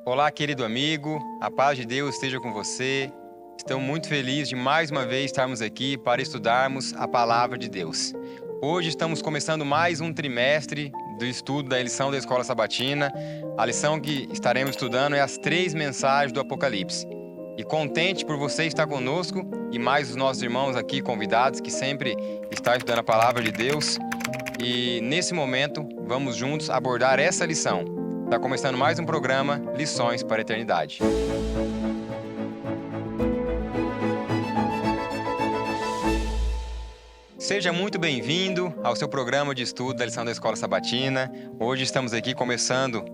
Olá, querido amigo, a paz de Deus esteja com você. Estou muito feliz de mais uma vez estarmos aqui para estudarmos a palavra de Deus. Hoje estamos começando mais um trimestre do estudo da lição da Escola Sabatina. A lição que estaremos estudando é as 3 mensagens do Apocalipse. E contente por você estar conosco e mais os nossos irmãos aqui convidados que sempre estão estudando a palavra de Deus. E nesse momento vamos juntos abordar essa lição. Está começando mais um programa Lições para a Eternidade. Seja muito bem-vindo ao seu programa de estudo da lição da Escola Sabatina. Hoje estamos aqui começando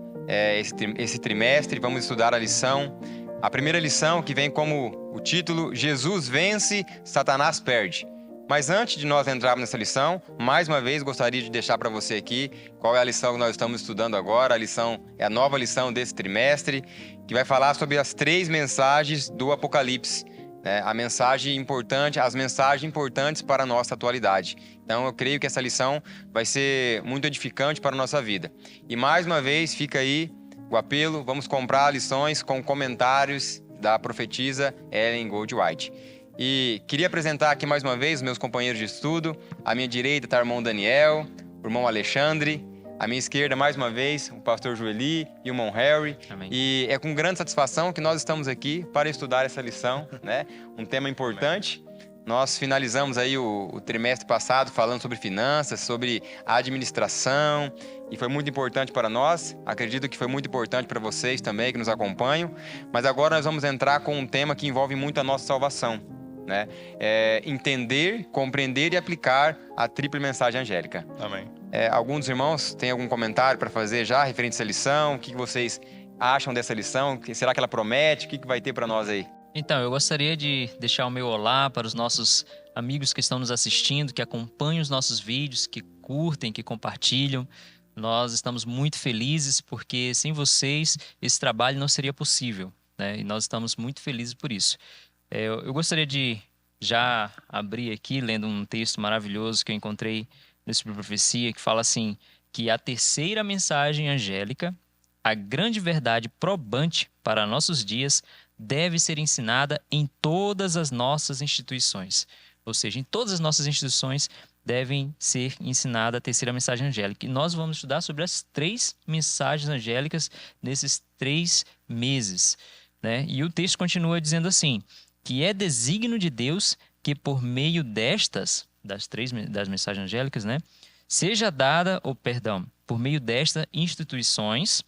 esse trimestre. Vamos estudar a primeira lição que vem como o título Jesus vence, Satanás perde. Mas antes de nós entrarmos nessa lição, mais uma vez gostaria de deixar para você aqui qual é a lição que nós estamos estudando agora. A lição é a nova lição desse trimestre, que vai falar sobre as 3 mensagens do Apocalipse, né? As mensagens importantes para a nossa atualidade. Então eu creio que essa lição vai ser muito edificante para a nossa vida. E mais uma vez fica aí o apelo, vamos comprar lições com comentários da profetisa Ellen Goldwhite. E queria apresentar aqui mais uma vez os meus companheiros de estudo. À minha direita está o irmão Daniel, o irmão Alexandre. À minha esquerda, mais uma vez, o pastor Joeli e o irmão Harry. Amém. E é com grande satisfação que nós estamos aqui para estudar essa lição, né? Um tema importante. Amém. Nós finalizamos aí o trimestre passado falando sobre finanças, sobre administração, e foi muito importante para nós. Acredito que foi muito importante para vocês também que nos acompanham. Mas agora nós vamos entrar com um tema que envolve muito a nossa salvação, né? Entender, compreender e aplicar a tripla mensagem angélica. Amém. Alguns dos irmãos têm algum comentário para fazer já referente a essa lição? O que vocês acham dessa lição? Será que ela promete? O que vai ter para nós aí? Então, eu gostaria de deixar o meu olá para os nossos amigos que estão nos assistindo, que acompanham os nossos vídeos, que curtem, que compartilham. Nós estamos muito felizes porque sem vocês esse trabalho não seria possível, né? E nós estamos muito felizes por isso. Eu gostaria de já abrir aqui lendo um texto maravilhoso que eu encontrei nesse livro de profecia, que fala assim, que a terceira mensagem angélica, a grande verdade probante para nossos dias, deve ser ensinada em todas as nossas instituições. Ou seja, em todas as nossas instituições devem ser ensinada a terceira mensagem angélica. E nós vamos estudar sobre as 3 mensagens angélicas nesses 3 meses, né? E o texto continua dizendo assim, que é desígnio de Deus que por meio das mensagens angélicas, né, por meio destas instituições,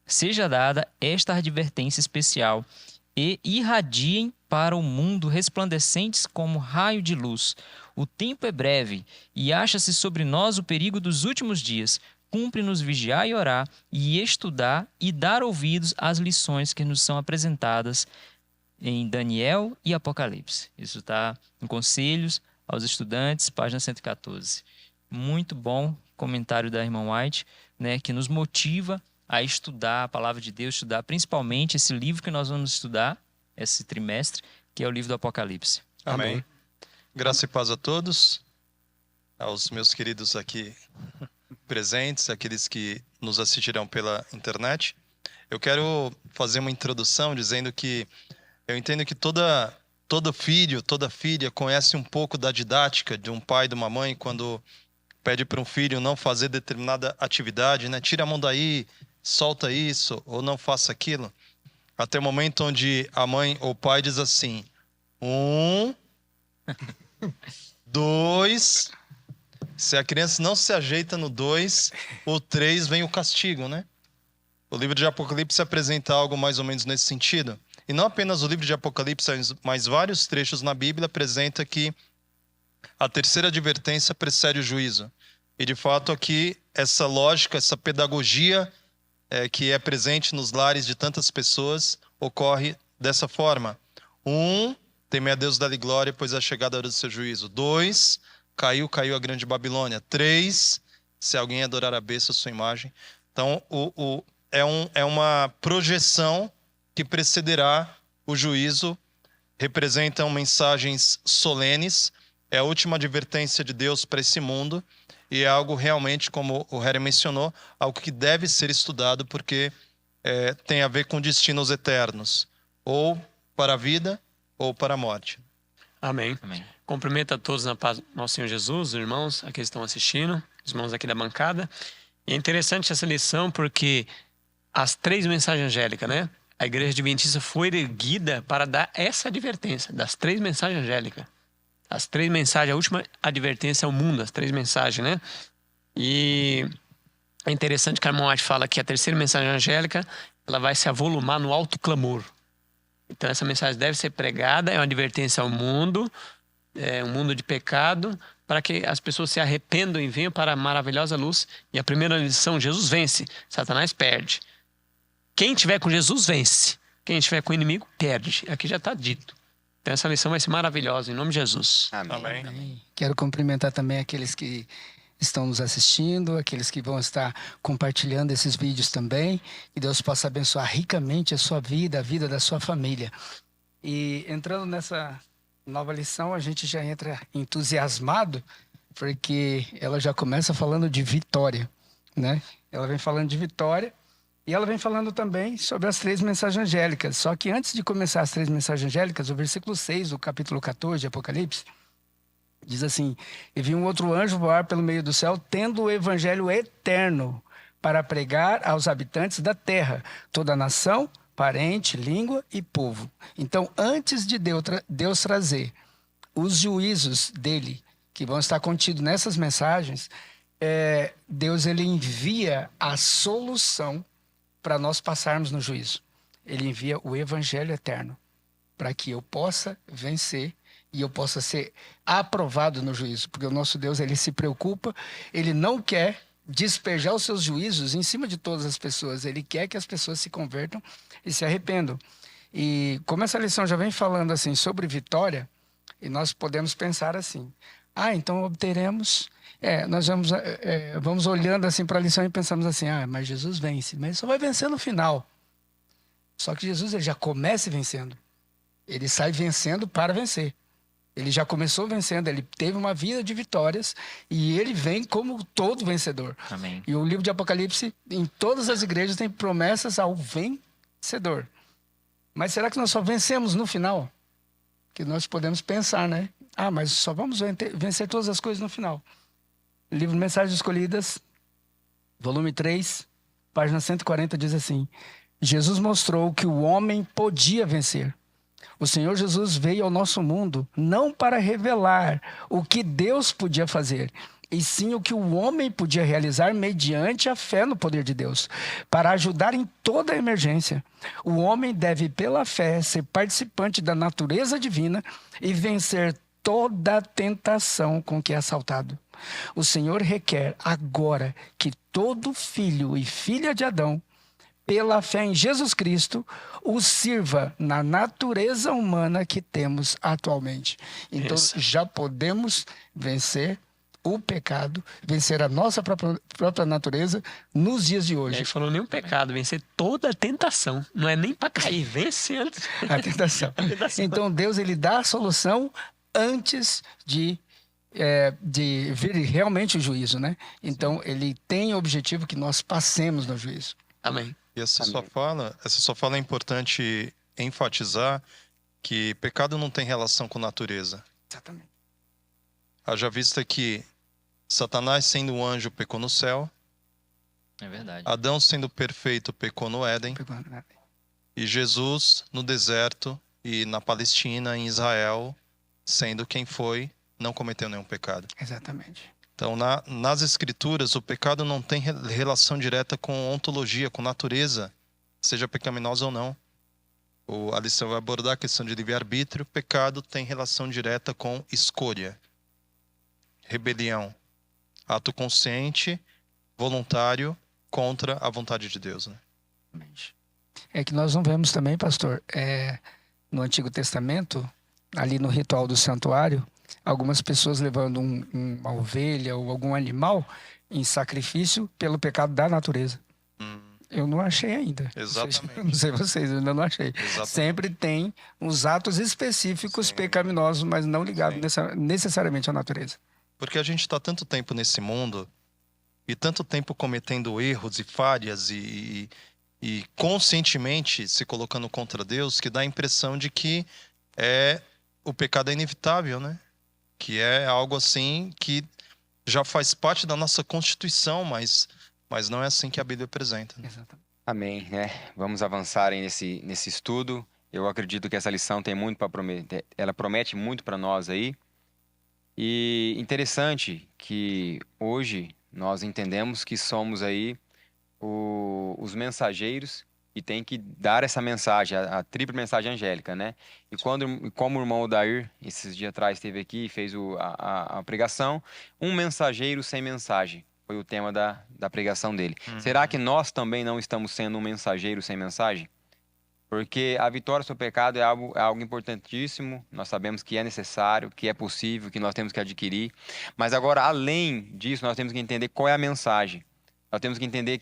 seja dada esta advertência especial e irradiem para o mundo resplandecentes como raio de luz. O tempo é breve e acha-se sobre nós o perigo dos últimos dias. Cumpre-nos vigiar e orar e estudar e dar ouvidos às lições que nos são apresentadas em Daniel e Apocalipse. Isso está em Conselhos aos Estudantes, página 114. Muito bom comentário da irmã White, né, que nos motiva a estudar a palavra de Deus, estudar principalmente esse livro que nós vamos estudar esse trimestre, que é o livro do Apocalipse. Amém. Graça e paz a todos, aos meus queridos aqui presentes, aqueles que nos assistirão pela internet. Eu quero fazer uma introdução dizendo que eu entendo que todo filho, toda filha conhece um pouco da didática de um pai e de uma mãe quando pede para um filho não fazer determinada atividade, né? Tira a mão daí, solta isso, ou não faça aquilo. Até o momento onde a mãe ou o pai diz assim, 1, 2, se a criança não se ajeita no 2, o 3 vem o castigo, né? O livro de Apocalipse apresenta algo mais ou menos nesse sentido. E não apenas o livro de Apocalipse, mas vários trechos na Bíblia apresenta que a terceira advertência precede o juízo. E, de fato, aqui, essa lógica, essa pedagogia que é presente nos lares de tantas pessoas, ocorre dessa forma. 1, teme a Deus, dá-lhe glória, pois é chegada a hora do seu juízo. 2, caiu a grande Babilônia. 3, se alguém adorar a besta, a sua imagem. Então, é uma projeção que precederá o juízo, representam mensagens solenes, é a última advertência de Deus para esse mundo, e é algo realmente, como o Harry mencionou, algo que deve ser estudado, porque tem a ver com destinos eternos, ou para a vida ou para a morte. Amém. Amém. Cumprimento a todos na paz do nosso Senhor Jesus, os irmãos aqui que estão assistindo, os irmãos aqui da bancada. E é interessante essa lição porque as 3 mensagens angélicas, né? A Igreja Adventista foi erguida para dar essa advertência das 3 mensagens angélicas. As 3 mensagens, a última advertência ao mundo, as 3 mensagens, né? E é interessante que a irmã White fala que a 3ª mensagem angélica, ela vai se avolumar no alto clamor. Então essa mensagem deve ser pregada, é uma advertência ao mundo, um mundo de pecado, para que as pessoas se arrependam e venham para a maravilhosa luz. E a primeira lição, Jesus vence, Satanás perde. Quem tiver com Jesus vence, quem tiver com o inimigo perde. Aqui já está dito. Então essa lição vai ser maravilhosa, em nome de Jesus. Amém. Amém. Quero cumprimentar também aqueles que estão nos assistindo, aqueles que vão estar compartilhando esses vídeos também. Que Deus possa abençoar ricamente a sua vida, a vida da sua família. E entrando nessa nova lição, a gente já entra entusiasmado, porque ela já começa falando de vitória, né? Ela vem falando de vitória e ela vem falando também sobre as 3 mensagens angélicas. Só que antes de começar as 3 mensagens angélicas, o versículo 6 do capítulo 14 de Apocalipse, diz assim: e vi um outro anjo voar pelo meio do céu, tendo o evangelho eterno para pregar aos habitantes da terra, toda nação, parente, língua e povo. Então, antes de Deus trazer os juízos dele, que vão estar contidos nessas mensagens, Deus ele envia a solução para nós passarmos no juízo. Ele envia o evangelho eterno para que eu possa vencer e eu possa ser aprovado no juízo, porque o nosso Deus ele se preocupa, ele não quer despejar os seus juízos em cima de todas as pessoas, ele quer que as pessoas se convertam e se arrependam. E como essa lição já vem falando assim sobre vitória, e nós podemos pensar assim: então obteremos, nós vamos olhando assim para a lição e pensamos assim: mas Jesus vence, mas ele só vai vencer no final. Só que Jesus ele já começa vencendo, ele sai vencendo para vencer. Ele já começou vencendo, ele teve uma vida de vitórias e ele vem como todo vencedor. Amém. E o livro de Apocalipse, em todas as igrejas, tem promessas ao vencedor. Mas será que nós só vencemos no final? Que nós podemos pensar, né? Mas só vamos vencer todas as coisas no final. Livro Mensagens Escolhidas, volume 3, página 140, diz assim: Jesus mostrou que o homem podia vencer. O Senhor Jesus veio ao nosso mundo não para revelar o que Deus podia fazer, e sim o que o homem podia realizar mediante a fé no poder de Deus, para ajudar em toda a emergência. O homem deve, pela fé, ser participante da natureza divina e vencer toda a tentação com que é assaltado. O Senhor requer agora que todo filho e filha de Adão, pela fé em Jesus Cristo, o sirva na natureza humana que temos atualmente. Então, já podemos vencer o pecado, vencer a nossa própria natureza nos dias de hoje. Ele falou nem um pecado, vencer toda a tentação. Não é nem para cair, vence antes. A tentação. Então, Deus ele dá a solução antes de vir realmente o juízo, né? Então, ele tem o objetivo que nós passemos no juízo. Amém. E essa sua fala é importante enfatizar que pecado não tem relação com natureza. Exatamente. Haja vista que Satanás, sendo um anjo, pecou no céu. É verdade. Adão, sendo perfeito, pecou no Éden. E Jesus, no deserto e na Palestina, em Israel, sendo quem foi, não cometeu nenhum pecado. Exatamente. Então, nas Escrituras, o pecado não tem relação direta com ontologia, com natureza, seja pecaminosa ou não. A lição vai abordar a questão de livre-arbítrio. O pecado tem relação direta com escolha, rebelião, ato consciente, voluntário, contra a vontade de Deus, né? É que nós não vemos também, pastor, no Antigo Testamento, ali no ritual do santuário, algumas pessoas levando uma ovelha ou algum animal em sacrifício pelo pecado da natureza. Eu não achei ainda. Exatamente. Não sei vocês, eu ainda não achei. Exatamente. Sempre tem uns atos específicos pecaminosos, mas não ligados necessariamente à natureza. Porque a gente está tanto tempo nesse mundo e tanto tempo cometendo erros e falhas e e conscientemente se colocando contra Deus, que dá a impressão de que o pecado é inevitável, né? Que é algo assim que já faz parte da nossa Constituição, mas não é assim que a Bíblia apresenta, né? Exatamente. Amém, né? Vamos avançar aí nesse estudo. Eu acredito que essa lição tem muito para prometer, ela promete muito para nós aí. E interessante que hoje nós entendemos que somos aí os mensageiros e tem que dar essa mensagem, a tripla mensagem angélica, né? E como o irmão Odair, esses dias atrás, esteve aqui e fez a pregação, um mensageiro sem mensagem. Foi o tema da pregação dele. Será que nós também não estamos sendo um mensageiro sem mensagem? Porque a vitória sobre o pecado é algo importantíssimo, nós sabemos que é necessário, que é possível, que nós temos que adquirir. Mas agora, além disso, nós temos que entender qual é a mensagem. Nós temos que entender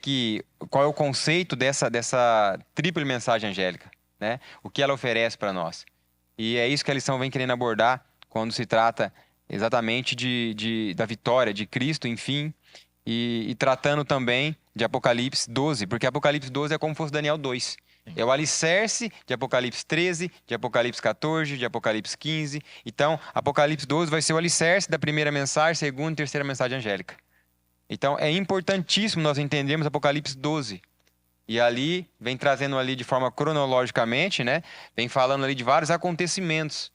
qual é o conceito dessa tripla mensagem angélica, né? O que ela oferece para nós. E é isso que a lição vem querendo abordar quando se trata exatamente da vitória de Cristo, enfim, e tratando também de Apocalipse 12, porque Apocalipse 12 é como se fosse Daniel 2. É o alicerce de Apocalipse 13, de Apocalipse 14, de Apocalipse 15. Então, Apocalipse 12 vai ser o alicerce da primeira mensagem, segunda e terceira mensagem angélica. Então, é importantíssimo nós entendermos Apocalipse 12. E ali, vem trazendo ali de forma cronologicamente, né? Vem falando ali de vários acontecimentos.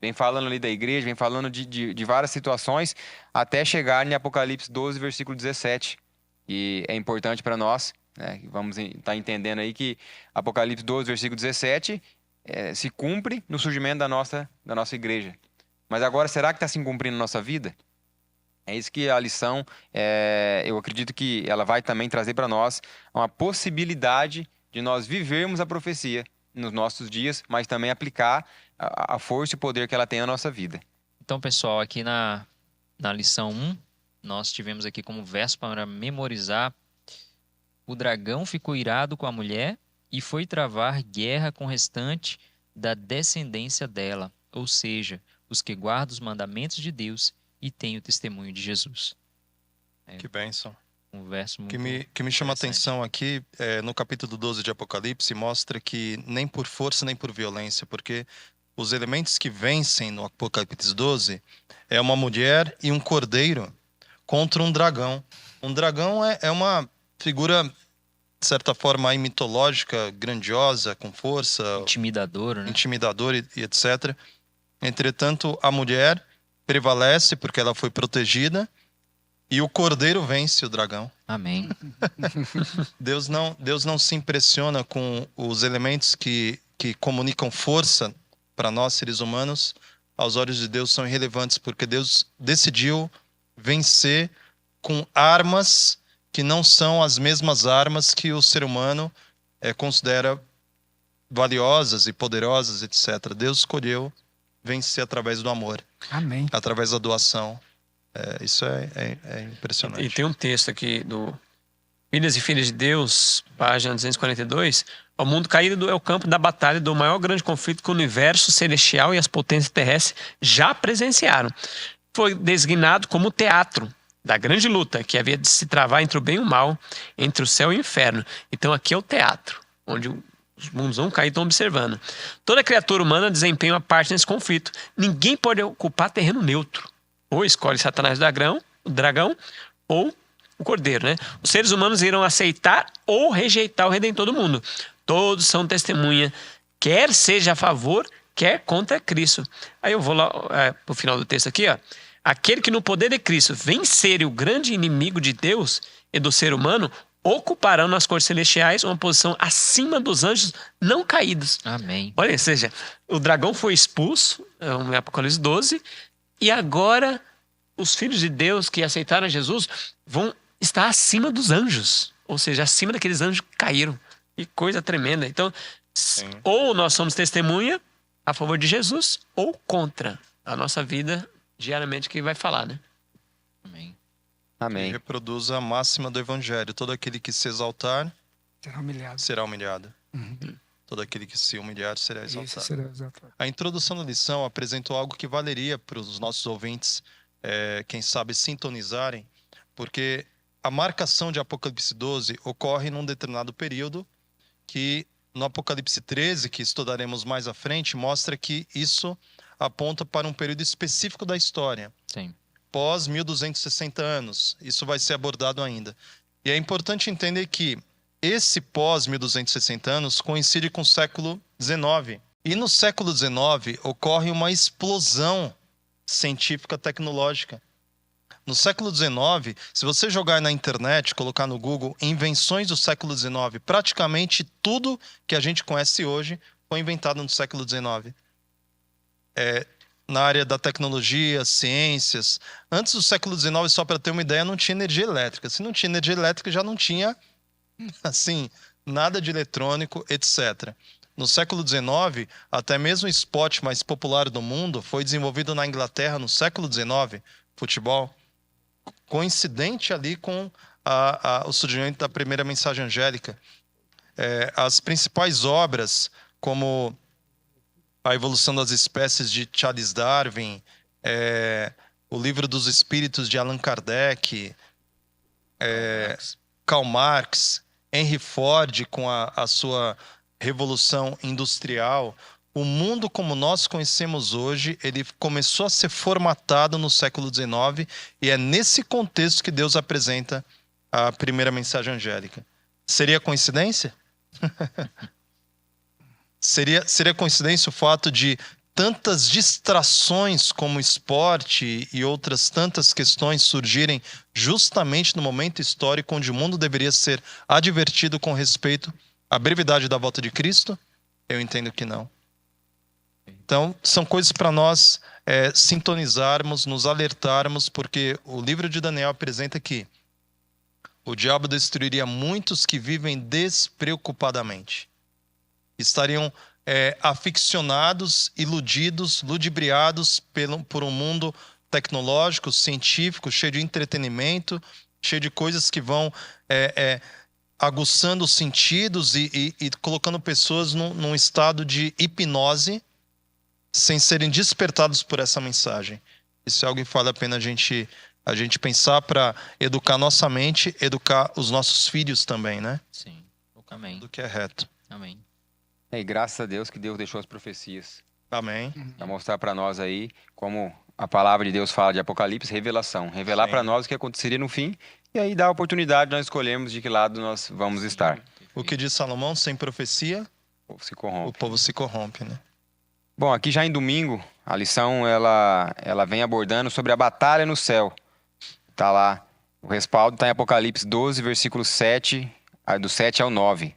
Vem falando ali da igreja, vem falando de várias situações, até chegar em Apocalipse 12, versículo 17. E é importante para nós, né? Vamos estar entendendo aí que Apocalipse 12, versículo 17, se cumpre no surgimento da nossa igreja. Mas agora, será que está se cumprindo na nossa vida? É isso que a lição, eu acredito que ela vai também trazer para nós uma possibilidade de nós vivermos a profecia nos nossos dias, mas também aplicar a força e o poder que ela tem na nossa vida. Então, pessoal, aqui na lição 1, nós tivemos aqui como verso para memorizar: o dragão ficou irado com a mulher e foi travar guerra com o restante da descendência dela, ou seja, os que guardam os mandamentos de Deus e têm o testemunho de Jesus. Que bênção. Um verso muito Que me chama a interessante. atenção aqui, no capítulo 12 de Apocalipse, mostra que nem por força nem por violência, porque os elementos que vencem no Apocalipse 12 é uma mulher e um cordeiro contra um dragão. Um dragão é uma figura, de certa forma, aí, mitológica, grandiosa, com força, Intimidador, né? intimidador e etc. Entretanto, a mulher prevalece porque ela foi protegida e o cordeiro vence o dragão. Amém. Deus não se impressiona com os elementos que comunicam força para nós, seres humanos. Aos olhos de Deus são irrelevantes, porque Deus decidiu vencer com armas que não são as mesmas armas que o ser humano considera valiosas e poderosas, etc. Deus escolheu vencer através do amor, Amém. através da doação. Isso é impressionante. E tem um texto aqui do Filhas e Filhas de Deus, página 242. O mundo caído é o campo da batalha do maior grande conflito que o universo celestial e as potências terrestres já presenciaram. Foi designado como teatro da grande luta que havia de se travar entre o bem e o mal, entre o céu e o inferno. Então aqui é o teatro, onde os mundos vão cair e estão observando. Toda criatura humana desempenha uma parte nesse conflito. Ninguém pode ocupar terreno neutro. Ou escolhe Satanás o dragão, ou o cordeiro, né? Os seres humanos irão aceitar ou rejeitar o Redentor do mundo. Todos são testemunha, quer seja a favor, quer contra Cristo. Aí eu vou lá pro final do texto aqui, ó. Aquele que no poder de Cristo vencer o grande inimigo de Deus e do ser humano, ocuparão nas cortes celestiais uma posição acima dos anjos não caídos. Amém. Olha, ou seja, o dragão foi expulso, em Apocalipse 12, e agora os filhos de Deus que aceitaram Jesus vão estar acima dos anjos, ou seja, acima daqueles anjos que caíram. Que coisa tremenda. Então, ou nós somos testemunha a favor de Jesus, ou contra a nossa vida diariamente que vai falar, né? Amém. Amém. Reproduz a máxima do Evangelho. Todo aquele que se exaltar Será humilhado. será humilhado. Uhum. Todo aquele que se humilhar será Isso exaltado. será exaltado. A introdução da lição apresentou algo que valeria para os nossos ouvintes, quem sabe, sintonizarem, porque a marcação de Apocalipse 12 ocorre num determinado período que no Apocalipse 13, que estudaremos mais à frente, mostra que isso aponta para um período específico da história. Sim. Pós 1260 anos. Isso vai ser abordado ainda. E é importante entender que esse pós 1260 anos coincide com o século XIX. E no século XIX ocorre uma explosão científica tecnológica. No século XIX, se você jogar na internet, colocar no Google invenções do século XIX, praticamente tudo que a gente conhece hoje foi inventado no século XIX. Na área da tecnologia, ciências. Antes do século XIX, só para ter uma ideia, não tinha energia elétrica. Se não tinha energia elétrica, já não tinha, assim, nada de eletrônico, etc. No século XIX, até mesmo o esporte mais popular do mundo foi desenvolvido na Inglaterra no século XIX, futebol, coincidente ali com o surgimento da primeira mensagem angélica. As principais obras, como A Evolução das Espécies, de Charles Darwin, o Livro dos Espíritos, de Allan Kardec, Karl Marx, Henry Ford, com a sua Revolução Industrial. O mundo como nós conhecemos hoje, ele começou a ser formatado no século XIX, e é nesse contexto que Deus apresenta a primeira mensagem angélica. Seria coincidência? Seria coincidência o fato de tantas distrações como esporte e outras tantas questões surgirem justamente no momento histórico onde o mundo deveria ser advertido com respeito à brevidade da volta de Cristo? Eu entendo que não. Então, são coisas para nós sintonizarmos, nos alertarmos, porque o livro de Daniel apresenta que o diabo destruiria muitos que vivem despreocupadamente. Estariam aficionados, iludidos, ludibriados por um mundo tecnológico, científico, cheio de entretenimento, cheio de coisas que vão aguçando os sentidos e colocando pessoas num estado de hipnose, sem serem despertados por essa mensagem. Isso é algo que vale a pena a gente pensar para educar nossa mente, educar os nossos filhos também, né? Sim. Amém. Do que é reto. Amém. E graças a Deus que Deus deixou as profecias. Amém. Para mostrar para nós aí como a palavra de Deus fala de Apocalipse, revelação. Revelar para nós o que aconteceria no fim, e aí dá a oportunidade de nós escolhermos de que lado nós vamos estar. O que diz Salomão, sem profecia, O povo se corrompe. o povo se corrompe, né? Bom, aqui já em domingo, a lição ela vem abordando sobre a batalha no céu. Tá lá, o respaldo está em Apocalipse 12, versículo 7, do 7 ao 9.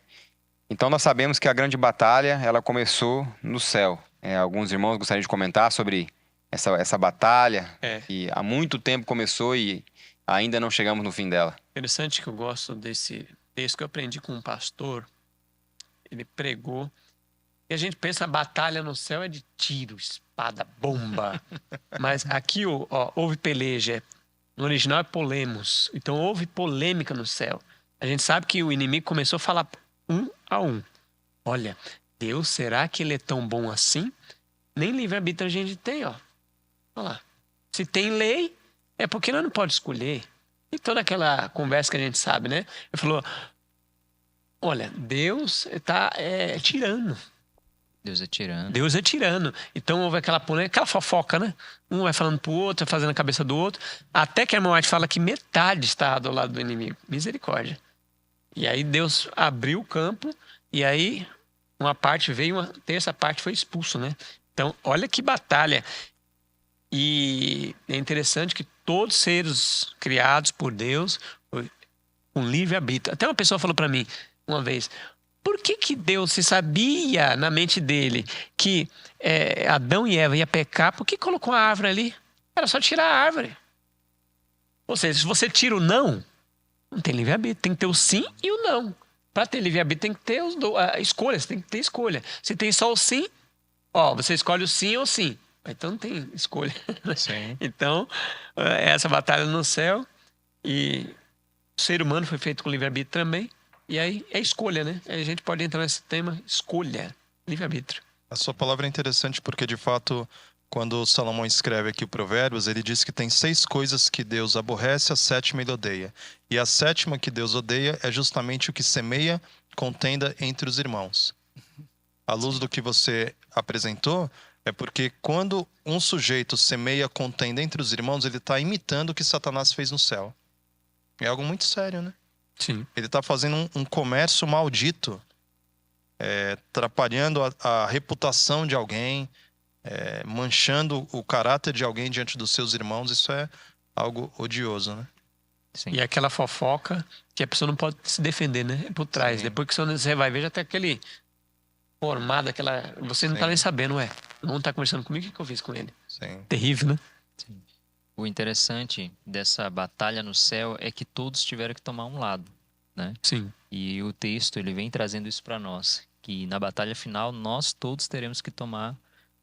Então nós sabemos que a grande batalha, ela começou no céu. Alguns irmãos gostariam de comentar sobre essa batalha, que há muito tempo começou e ainda não chegamos no fim dela. Interessante que eu gosto desse texto que eu aprendi com um pastor. Ele pregou. E a gente pensa a batalha no céu é de tiro, espada, bomba. Mas aqui houve peleja. No original é polemos. Então houve polêmica no céu. A gente sabe que o inimigo começou a falar um a um. Olha, Deus, será que ele é tão bom assim? Nem livre-arbítrio a gente tem, ó. Olha lá. Se tem lei, é porque nós não podemos escolher. E toda aquela conversa que a gente sabe, né? Ele falou, olha, Deus está tirano. Deus é tirano. Deus é tirano. Então houve aquela polêmica, aquela fofoca, né? Um vai falando pro outro, vai fazendo a cabeça do outro. Até que a irmã White fala que metade está do lado do inimigo. Misericórdia. E aí Deus abriu o campo e aí uma parte veio, uma terça parte foi expulso, né? Então, olha que batalha. E é interessante que todos os seres criados por Deus com livre-arbítrio. Até uma pessoa falou para mim uma vez, por que Deus, se sabia na mente dele que Adão e Eva iam pecar, por que colocou a árvore ali? Era só tirar a árvore. Ou seja, se você tira o não tem livre-arbítrio. Tem que ter o sim e o não. Para ter livre-arbítrio tem que ter escolhas, tem que ter escolha. Se tem só o sim, você escolhe o sim ou sim. Então não tem escolha. Sim. Então, essa batalha no céu. E o ser humano foi feito com livre-arbítrio também. E aí é escolha, né? Aí a gente pode entrar nesse tema, escolha, livre-arbítrio. A sua palavra é interessante porque, de fato, quando Salomão escreve aqui o Provérbios, ele diz que tem 6 coisas que Deus aborrece, a 7ª ele odeia. E a 7ª que Deus odeia é justamente o que semeia contenda entre os irmãos. À luz do que você apresentou, é porque quando um sujeito semeia contenda entre os irmãos, ele está imitando o que Satanás fez no céu. É algo muito sério, né? Sim. Ele está fazendo um comércio maldito, atrapalhando a reputação de alguém, manchando o caráter de alguém diante dos seus irmãos. Isso é algo odioso, né? Sim. E aquela fofoca que a pessoa não pode se defender, né? É por trás. Sim. Depois que você vai ver, já tem aquele formado, aquela... Você não tá Sim. nem sabendo, não tá conversando comigo, o que eu fiz com ele? Sim. Terrível, né? O interessante dessa batalha no céu é que todos tiveram que tomar um lado, né? Sim. E o texto ele vem trazendo isso para nós, que na batalha final nós todos teremos que tomar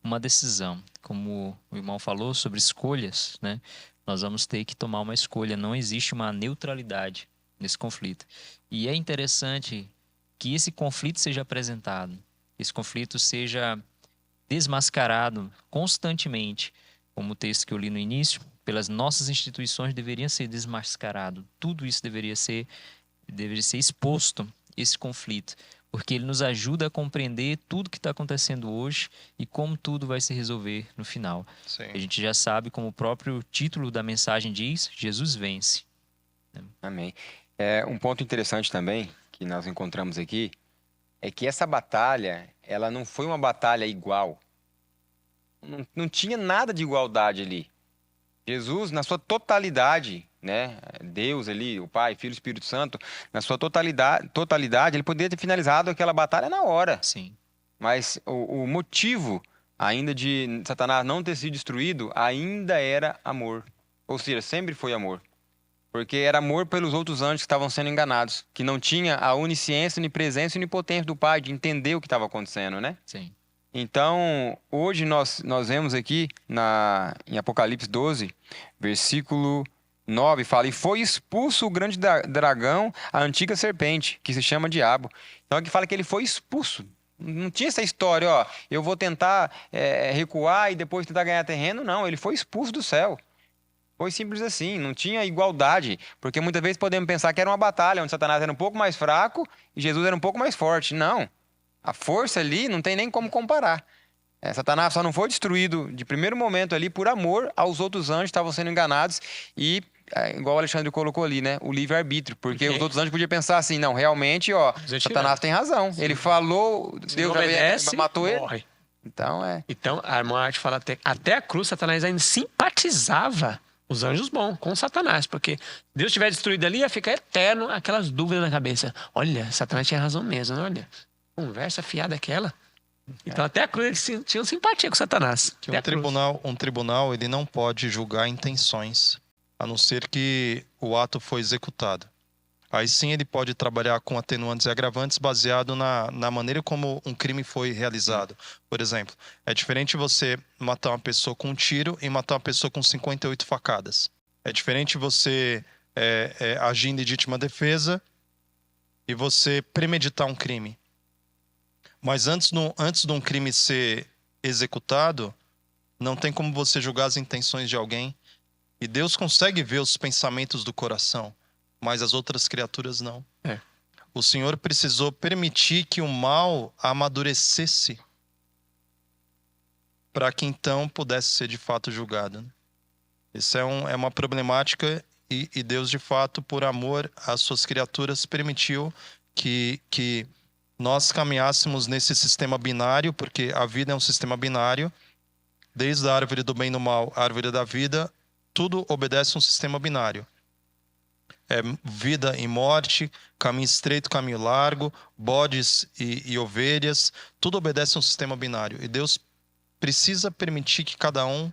uma decisão. Como o irmão falou sobre escolhas, né? Nós vamos ter que tomar uma escolha. Não existe uma neutralidade nesse conflito. E é interessante que esse conflito seja apresentado, esse conflito seja desmascarado constantemente, como o texto que eu li no início, pelas nossas instituições deveria ser desmascarado. Tudo isso deveria ser exposto, esse conflito, porque ele nos ajuda a compreender tudo que está acontecendo hoje e como tudo vai se resolver no final. Sim. A gente já sabe, como o próprio título da mensagem diz, Jesus vence. Amém. Um ponto interessante também que nós encontramos aqui é que essa batalha, ela não foi uma batalha igual. Não tinha nada de igualdade ali. Jesus, na sua totalidade, né? Deus ali, o Pai, Filho e Espírito Santo, na sua totalidade, ele poderia ter finalizado aquela batalha na hora. Sim. Mas o motivo ainda de Satanás não ter sido destruído ainda era amor. Ou seja, sempre foi amor. Porque era amor pelos outros anjos que estavam sendo enganados, que não tinha a onisciência, onipresença e onipotência do Pai de entender o que estava acontecendo, né? Sim. Então, hoje nós vemos aqui em Apocalipse 12, versículo 9, fala: e foi expulso o grande dragão, a antiga serpente, que se chama Diabo. Então aqui fala que ele foi expulso. Não tinha essa história, ó, eu vou tentar recuar e depois tentar ganhar terreno. Não, ele foi expulso do céu. Foi simples assim, não tinha igualdade. Porque muitas vezes podemos pensar que era uma batalha, onde Satanás era um pouco mais fraco e Jesus era um pouco mais forte. Não. A força ali não tem nem como comparar. Satanás só não foi destruído de primeiro momento ali por amor aos outros anjos que estavam sendo enganados e, igual o Alexandre colocou ali, né, o livre-arbítrio. Porque os outros anjos podiam pensar assim, não, realmente, ó, Satanás tem razão. Sim. Ele falou, Deus já matou morre. Ele. Então, a irmã Arte fala até a cruz, Satanás ainda simpatizava os anjos bons com Satanás, porque Deus tiver destruído ali, ia ficar eterno aquelas dúvidas na cabeça. Olha, Satanás tinha razão mesmo, olha. Conversa fiada aquela. Então até a cruz eles tinham simpatia com Satanás. Que um tribunal ele não pode julgar intenções, a não ser que o ato foi executado. Aí sim ele pode trabalhar com atenuantes e agravantes baseado na maneira como um crime foi realizado. Por exemplo, é diferente você matar uma pessoa com um tiro e matar uma pessoa com 58 facadas. É diferente você agir em legítima defesa e você premeditar um crime. Mas antes de um crime ser executado, não tem como você julgar as intenções de alguém. E Deus consegue ver os pensamentos do coração, mas as outras criaturas não. O Senhor precisou permitir que o mal amadurecesse para que então pudesse ser de fato julgado. Isso é uma problemática e Deus, de fato, por amor às suas criaturas, permitiu que nós caminhássemos nesse sistema binário, porque a vida é um sistema binário, desde a árvore do bem e do mal, a árvore da vida, tudo obedece a um sistema binário. Vida e morte, caminho estreito, caminho largo, bodes e ovelhas, tudo obedece a um sistema binário. E Deus precisa permitir que cada um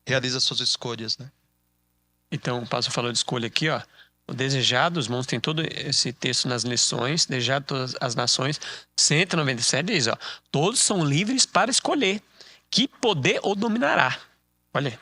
realize as suas escolhas, né? Então, o pastor falou de escolha aqui, ó. O desejado, os irmãos têm todo esse texto nas lições, desejado todas as nações, 197 diz, ó, todos são livres para escolher que poder o dominará. Olha,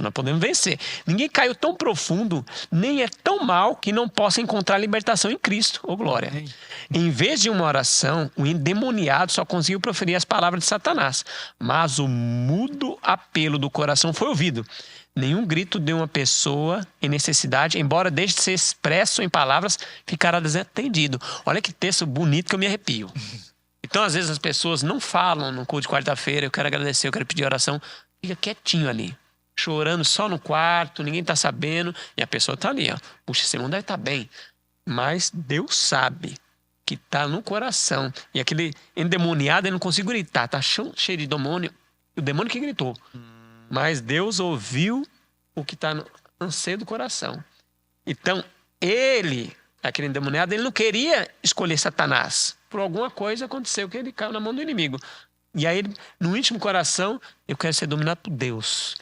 Então nós podemos vencer. Ninguém caiu tão profundo, nem é tão mal que não possa encontrar libertação em Cristo. Ô, glória. Amém. Em vez de uma oração, o endemoniado só conseguiu proferir as palavras de Satanás. Mas o mudo apelo do coração foi ouvido. Nenhum grito de uma pessoa em necessidade, embora deixe de ser expresso em palavras, ficará desatendido. Olha que texto bonito que eu me arrepio. Então, às vezes, as pessoas não falam no culto de quarta-feira, eu quero agradecer, eu quero pedir oração. Fica quietinho ali, chorando só no quarto, ninguém tá sabendo. E a pessoa tá ali, ó. Puxa, esse irmão deve estar bem. Mas Deus sabe que tá no coração. E aquele endemoniado, ele não conseguiu gritar, tá cheio de demônio. O demônio que gritou. Mas Deus ouviu o que está no anseio do coração. Então, ele, aquele endemoniado, ele não queria escolher Satanás. Por alguma coisa aconteceu que ele caiu na mão do inimigo. E aí, no íntimo coração, eu quero ser dominado por Deus.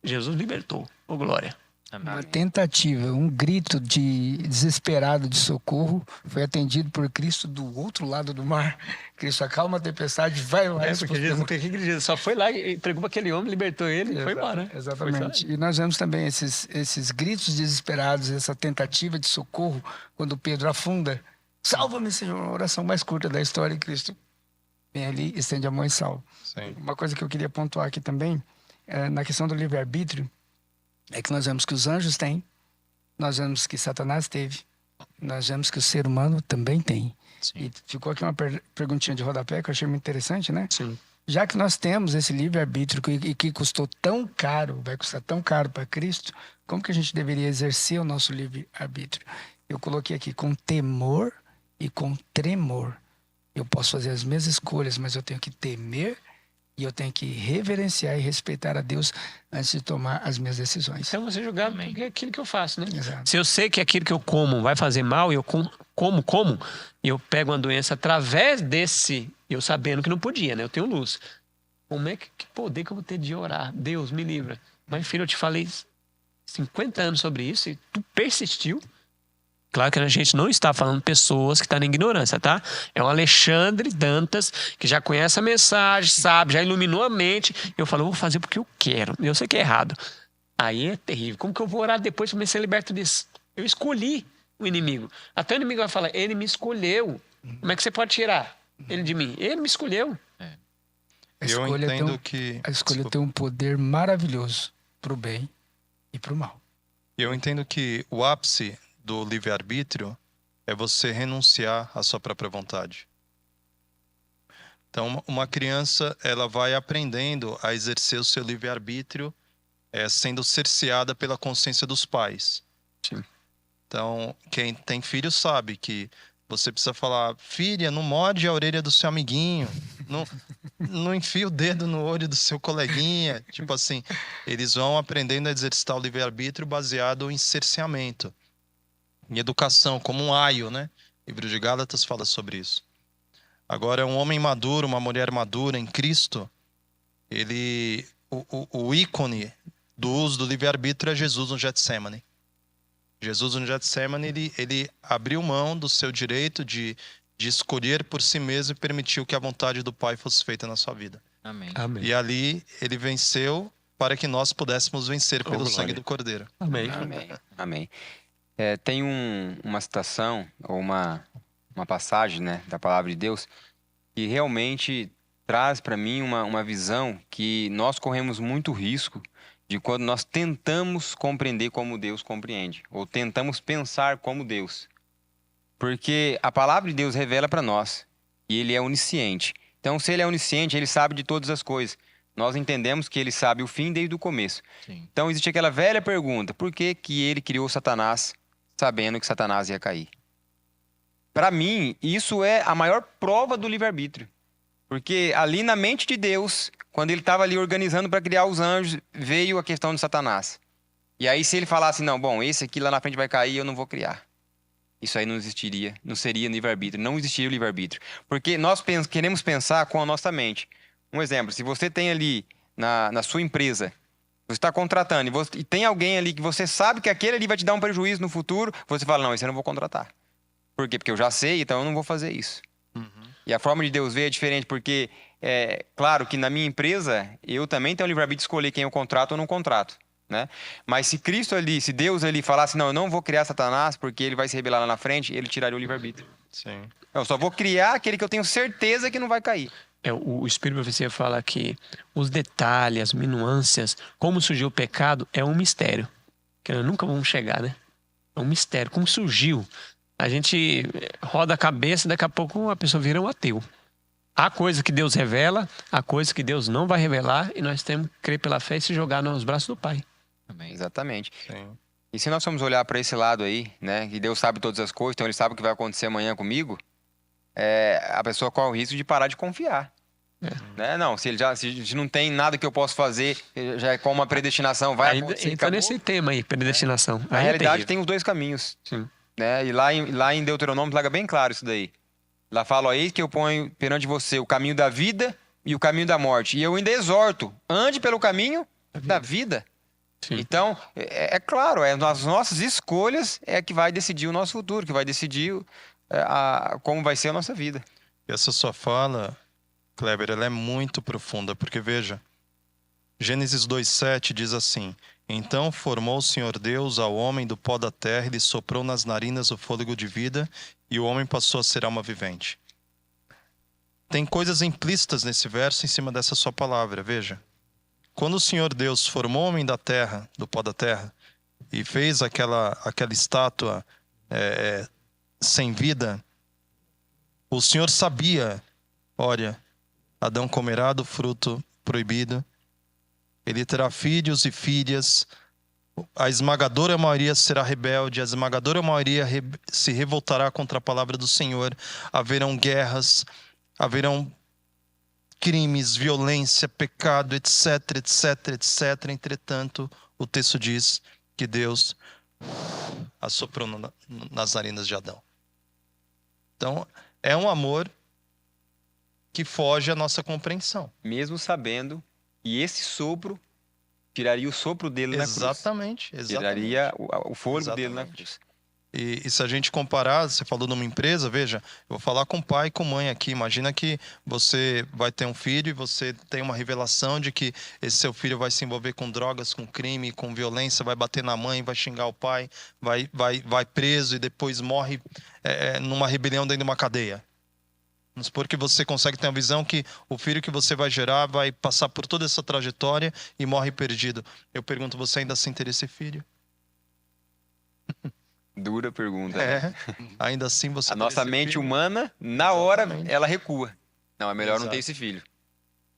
Jesus libertou. Ô, glória. Uma tentativa, um grito de desesperado de socorro foi atendido por Cristo do outro lado do mar. Cristo acalma a tempestade, vai lá. Porque Jesus só foi lá e pregou para aquele homem, libertou ele e foi embora. Exatamente. E nós vemos também esses gritos desesperados, essa tentativa de socorro, quando Pedro afunda. Salva-me, Senhor, uma oração mais curta da história, e Cristo vem ali, estende a mão e salva. Sim. Uma coisa que eu queria pontuar aqui também, na questão do livre-arbítrio, é que nós vemos que os anjos têm, nós vemos que Satanás teve, nós vemos que o ser humano também tem. Sim. E ficou aqui uma perguntinha de rodapé que eu achei muito interessante, né? Sim. Já que nós temos esse livre-arbítrio que custou tão caro, vai custar tão caro para Cristo, como que a gente deveria exercer o nosso livre-arbítrio? Eu coloquei aqui com temor e com tremor. Eu posso fazer as minhas escolhas, mas eu tenho que temer e eu tenho que reverenciar e respeitar a Deus antes de tomar as minhas decisões. Então você julgar porque é aquilo que eu faço, né? Exato. Se eu sei que aquilo que eu como vai fazer mal, e eu como, e eu pego uma doença através desse, eu sabendo que não podia, né? Eu tenho luz. Como é que poder que eu vou ter de orar? Deus, me livra. Mas, filho, eu te falei 50 anos sobre isso e tu persistiu. Claro que a gente não está falando de pessoas que estão na ignorância, tá? É um Alexandre Dantas que já conhece a mensagem, sabe, já iluminou a mente. Eu falo, eu vou fazer porque eu quero. Eu sei que é errado. Aí é terrível. Como que eu vou orar depois para me ser liberto disso? Eu escolhi o inimigo. Até o inimigo vai falar, ele me escolheu. Como é que você pode tirar ele de mim? Ele me escolheu. A Eu escolha entendo que... A escolha Desculpa. tem um poder maravilhoso para o bem e para o mal. Eu entendo que o ápice do livre-arbítrio é você renunciar à sua própria vontade. Então, uma criança, ela vai aprendendo a exercer o seu livre-arbítrio sendo cerceada pela consciência dos pais. Sim. Então, quem tem filho sabe que você precisa falar, filha, não morde a orelha do seu amiguinho, não enfia o dedo no olho do seu coleguinha. Tipo assim, eles vão aprendendo a exercitar o livre-arbítrio baseado em cerceamento. Em educação, como um aio, né? O livro de Gálatas fala sobre isso. Agora, um homem maduro, uma mulher madura em Cristo, o ícone do uso do livre-arbítrio é Jesus no Getsemane. Jesus no Getsemane, ele abriu mão do seu direito de escolher por si mesmo e permitiu que a vontade do Pai fosse feita na sua vida. Amém. Amém. E ali, ele venceu para que nós pudéssemos vencer pelo glória. sangue do Cordeiro. Amém. Amém. Amém. Tem uma citação, ou uma passagem, né, da palavra de Deus, que realmente traz para mim uma visão que nós corremos muito risco de quando nós tentamos compreender como Deus compreende, ou tentamos pensar como Deus. Porque a palavra de Deus revela para nós, e Ele é onisciente. Então, se Ele é onisciente, Ele sabe de todas as coisas. Nós entendemos que Ele sabe o fim desde o começo. Sim. Então, existe aquela velha pergunta, por que que Ele criou Satanás sabendo que Satanás ia cair? Para mim, isso é a maior prova do livre-arbítrio. Porque ali na mente de Deus, quando ele estava ali organizando para criar os anjos, veio a questão de Satanás. E aí se ele falasse, não, bom, esse aqui lá na frente vai cair, eu não vou criar. Isso aí não existiria, não seria livre-arbítrio, não existiria o livre-arbítrio. Porque nós queremos pensar com a nossa mente. Um exemplo, se você tem ali na sua empresa, você está contratando e tem alguém ali que você sabe que aquele ali vai te dar um prejuízo no futuro, você fala, não, esse eu não vou contratar. Por quê? Porque eu já sei, então eu não vou fazer isso. E a forma de Deus ver é diferente, porque claro que na minha empresa, eu também tenho o livre-arbítrio de escolher quem eu contrato ou não contrato. né? Mas se Cristo ali, se Deus ali falasse, não, eu não vou criar Satanás porque ele vai se rebelar lá na frente, ele tiraria o livre-arbítrio. Sim. Eu só vou criar aquele que eu tenho certeza que não vai cair. O Espírito de Profecia fala que os detalhes, as minúcias, como surgiu o pecado, é um mistério. Que nós nunca vamos chegar, né? É um mistério. Como surgiu? A gente roda a cabeça e daqui a pouco a pessoa vira um ateu. Há coisa que Deus revela, há coisa que Deus não vai revelar e nós temos que crer pela fé e se jogar nos braços do Pai. Amém. Exatamente. Sim. E se nós formos olhar para esse lado aí, né, que Deus sabe todas as coisas, então ele sabe o que vai acontecer amanhã comigo, a pessoa corre o risco de parar de confiar. Né? Não, se não tem nada que eu possa fazer, já é como uma predestinação, vai acontecer. Entra nesse tema aí, predestinação. Na Aí realidade é tem os dois caminhos. Sim. Né? E lá em Deuteronômio larga bem claro isso daí. Lá fala, aí que eu ponho perante você o caminho da vida e o caminho da morte. E eu ainda exorto, ande pelo caminho da vida. Sim. Então, é claro, as nossas escolhas é que vai decidir o nosso futuro, que vai decidir como vai ser a nossa vida. E essa sua fala, Kleber, ela é muito profunda, porque veja, Gênesis 2:7 diz assim: então formou o Senhor Deus ao homem do pó da terra, e lhe soprou nas narinas o fôlego de vida, e o homem passou a ser alma vivente. Tem coisas implícitas nesse verso em cima dessa sua palavra, veja. Quando o Senhor Deus formou o homem da terra, do pó da terra, e fez aquela estátua sem vida, o Senhor sabia, olha, Adão comerá do fruto proibido, ele terá filhos e filhas, a esmagadora maioria será rebelde, a esmagadora maioria se revoltará contra a palavra do Senhor, haverão guerras, haverão crimes, violência, pecado, etc, etc, etc. Entretanto, o texto diz que Deus assoprou nas narinas de Adão. Então, é um amor que foge à nossa compreensão. Mesmo sabendo, e esse sopro tiraria o sopro dele na cruz. Exatamente. Tiraria o fôlego dele na cruz. E se a gente comparar, você falou numa empresa, veja, eu vou falar com pai e com mãe aqui. Imagina que você vai ter um filho e você tem uma revelação de que esse seu filho vai se envolver com drogas, com crime, com violência, vai bater na mãe, vai xingar o pai, vai preso e depois morre numa rebelião dentro de uma cadeia. Vamos supor que você consegue ter a visão que o filho que você vai gerar vai passar por toda essa trajetória e morre perdido. Eu pergunto, você ainda assim ter esse filho? Dura pergunta. Né? Ainda assim você a nossa mente humana, na hora, ela recua. Não, é melhor não ter esse filho.